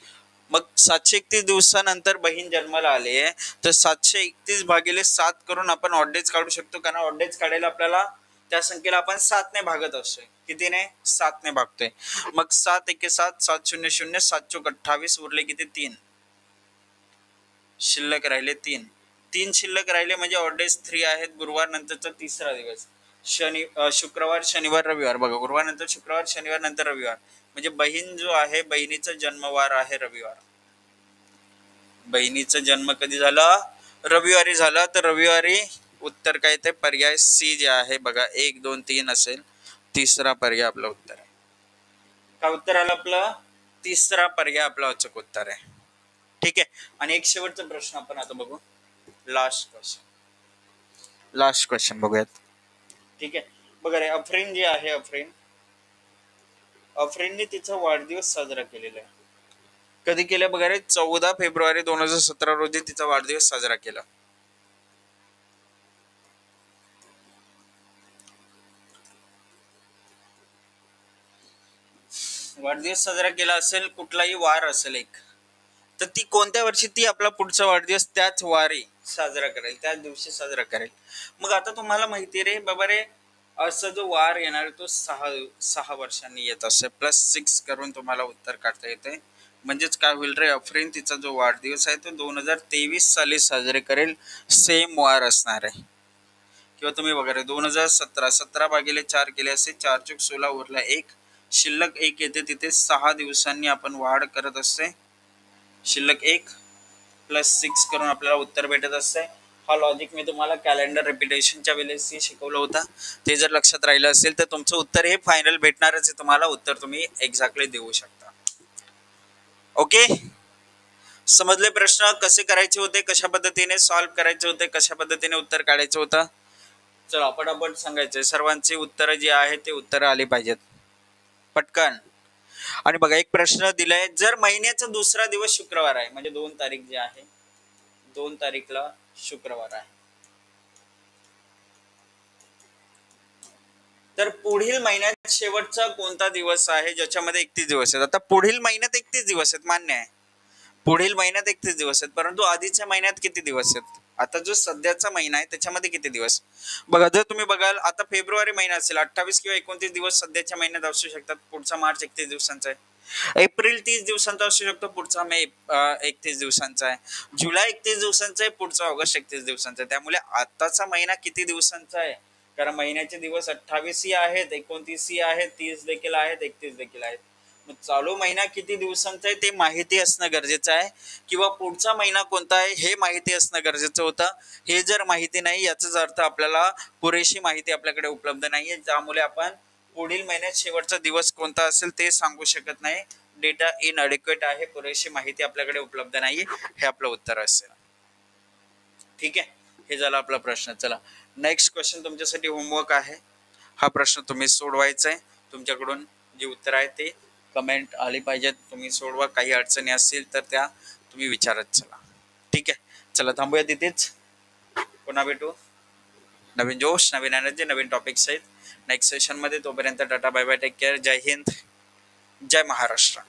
मग 731 दिवसानंतर बहीण जन्माला आली आहे, तर 731 भागिले 7 करून आपण ऑड्डेज काढू शकतो, कारण ऑड्डेज काढायला आपल्याला त्या संख्येला आपण 7 ने भागत असतोय. कितीने? 7 ने भागतोय. मग 7 एके 7, 7 शून्य शून्य, 7 चोक 28, उरले किती? 3. शिल्लक राहिले 3. 3 शिल्लक राहिले म्हणजे ऑड्डेज 3 आहेत. गुरुवार नंतरचा तिसरा दिवस शुक्रवार, शनिवार, रविवार. बघा, गुरुवार नंतर शुक्रवार, शनिवार नंतर रविवार, म्हणजे बहीण जो आहे, बहिणीचा जन्मवार आहे रविवार. बहिणीचा जन्म कधी झाला? रविवारी झाला. तर रविवारी उत्तर काय ते? पर्याय सी जे आहे बघा, 1 2 3 असेल. तिसरा पर्याय आपलं उत्तर आहे. का उत्तर आलं आपलं? तिसरा पर्याय आपला अचूक उत्तर आहे. ठीक आहे. आणि एक शेवटचा प्रश्न आपण आता बघू. लास्ट क्वेश्चन बघूयात. ठीक आहे. बघा रे, अफरीन जी आहे, अफरीनने तिचा वाढदिवस साजरा केलेला आहे. कधी केला? बघा रे, 14 फेब्रुवारी 2017 रोजी तिचा वाढदिवस साजरा केला. वाढदिवस साजरा केला असेल, कुठलाही वार असेल एक, तर ती कोणत्या वर्षी ती आपला पुढचा वाढदिवस त्याच वारी साजरा करेल, त्याच दिवशी साजरा करेल. मग आता तुम्हाला माहिती रे बाबा रे, असा जो वार येणार तो 6 वर्षांनी येत असे. +6 करून तुम्हाला उत्तर काढता येते. म्हणजेच काय होईल रे, अफरीन तिचा जो वाढदिवस आहे तो 2023 साली साजरे करेल. सेम वार असणार आहे. किंवा तुम्ही बघा रे, 2017, 17 भागिले 4 केले असे, 4 चूक 16, उरला 1. शिल्लक 1 येते. तिथे 6 दिवसांनी आपण वाढ करत असते. शिल्लक 1 +6 करून आपल्याला उत्तर भेटत असते. हा लॉजिक मी तुम्हाला कॅलेंडर रिपिटेशनच्या वेळेस शिकवलं होता. ते जर लक्षात राहिलं असेल तर तुमचं उत्तर हे फायनल भेटणारच आहे. तुम्हाला उत्तर तुम्ही एक्झॅक्टली देऊ शकता. ओके, समजले? प्रश्न कसे करायचे होते, कशा पद्धतीने सॉल्व्ह करायचे होते, कशा पद्धतीने उत्तर काढायचं होतं. चला पटापट सांगायचंय. सर्वांची उत्तरं जी आहेत ते उत्तरं आली पाहिजेत पटकन. आणि बघा, एक प्रश्न दिलाय, जर महिन्याचा दुसरा दिवस शुक्रवार आहे, म्हणजे 2 तारीख जे आहे, 2 तारीखला शुक्रवार आहे, तर पुढील महिन्यात शेवटचा कोणता दिवस आहे ज्याच्यामध्ये 31 दिवस आहेत? आता पुढील महिन्यात 31 दिवस आहेत, मान्य आहे. पुढील महिन्यात 31 दिवस आहेत, परंतु आधीच्या महिन्यात किती दिवस आहेत? आता जो सध्याचा महिना आहे त्याच्यामध्ये किती दिवस? बघा, जर तुम्ही बघाल, आता फेब्रुवारी महिना असेल, 28 किंवा 29 दिवस सध्याच्या महिन्यात असू शकतात. पुढचा मार्च 31 दिवसांचा आहे. एप्रिल 30 दिवसांचा असू शकतो. पुढचा मे 31 दिवसांचा आहे. जुलै 31 दिवसांचा आहे. पुढचा ऑगस्ट 31 दिवसांचा आहे. त्यामुळे आताचा महिना किती दिवसांचा आहे? कारण महिन्याचे दिवस 28 ही आहेत, 29 ही आहेत, 30 देखील आहेत, 31 देखील आहेत. मग चालू महिना किती दिवसांचा आहे ते माहिती असणं गरजेचं आहे, किंवा पुढचा महिना कोणता आहे हे माहिती असणं गरजेचं होतं. हे जर माहिती नाही, याचाच अर्थ आपल्याला पुरेशी माहिती आपल्याकडे उपलब्ध नाहीये, त्यामुळे आपण पुढील महिन्यात शेवटचा दिवस कोणता असेल ते सांगू शकत नाही. डेटा इनएडिक्वेट आहे, पुरेशी माहिती आपल्याकडे उपलब्ध नाहीये, हे आपलं उत्तर असेल. ठीक आहे, हे झाला आपला प्रश्न. चला, नेक्स्ट क्वेश्चन तुमच्यासाठी होमवर्क आहे. हा प्रश्न तुम्ही सोडवायचा आहे. तुमच्याकडून जे उत्तर आहे ते कमेंट आली पाहिजेत, तुम्ही सोडवा. काही अडचणी असतील तर त्या तुम्ही विचारत चला. ठीक आहे, चला थांबूया तिथेच. पुन्हा भेटू नवीन जोश, नवीन एनर्जी, नवीन टॉपिक्स आहेत नेक्स्ट सेशनमध्ये. तोपर्यंत tata, bye bye, take care. जय हिंद, जय महाराष्ट्र.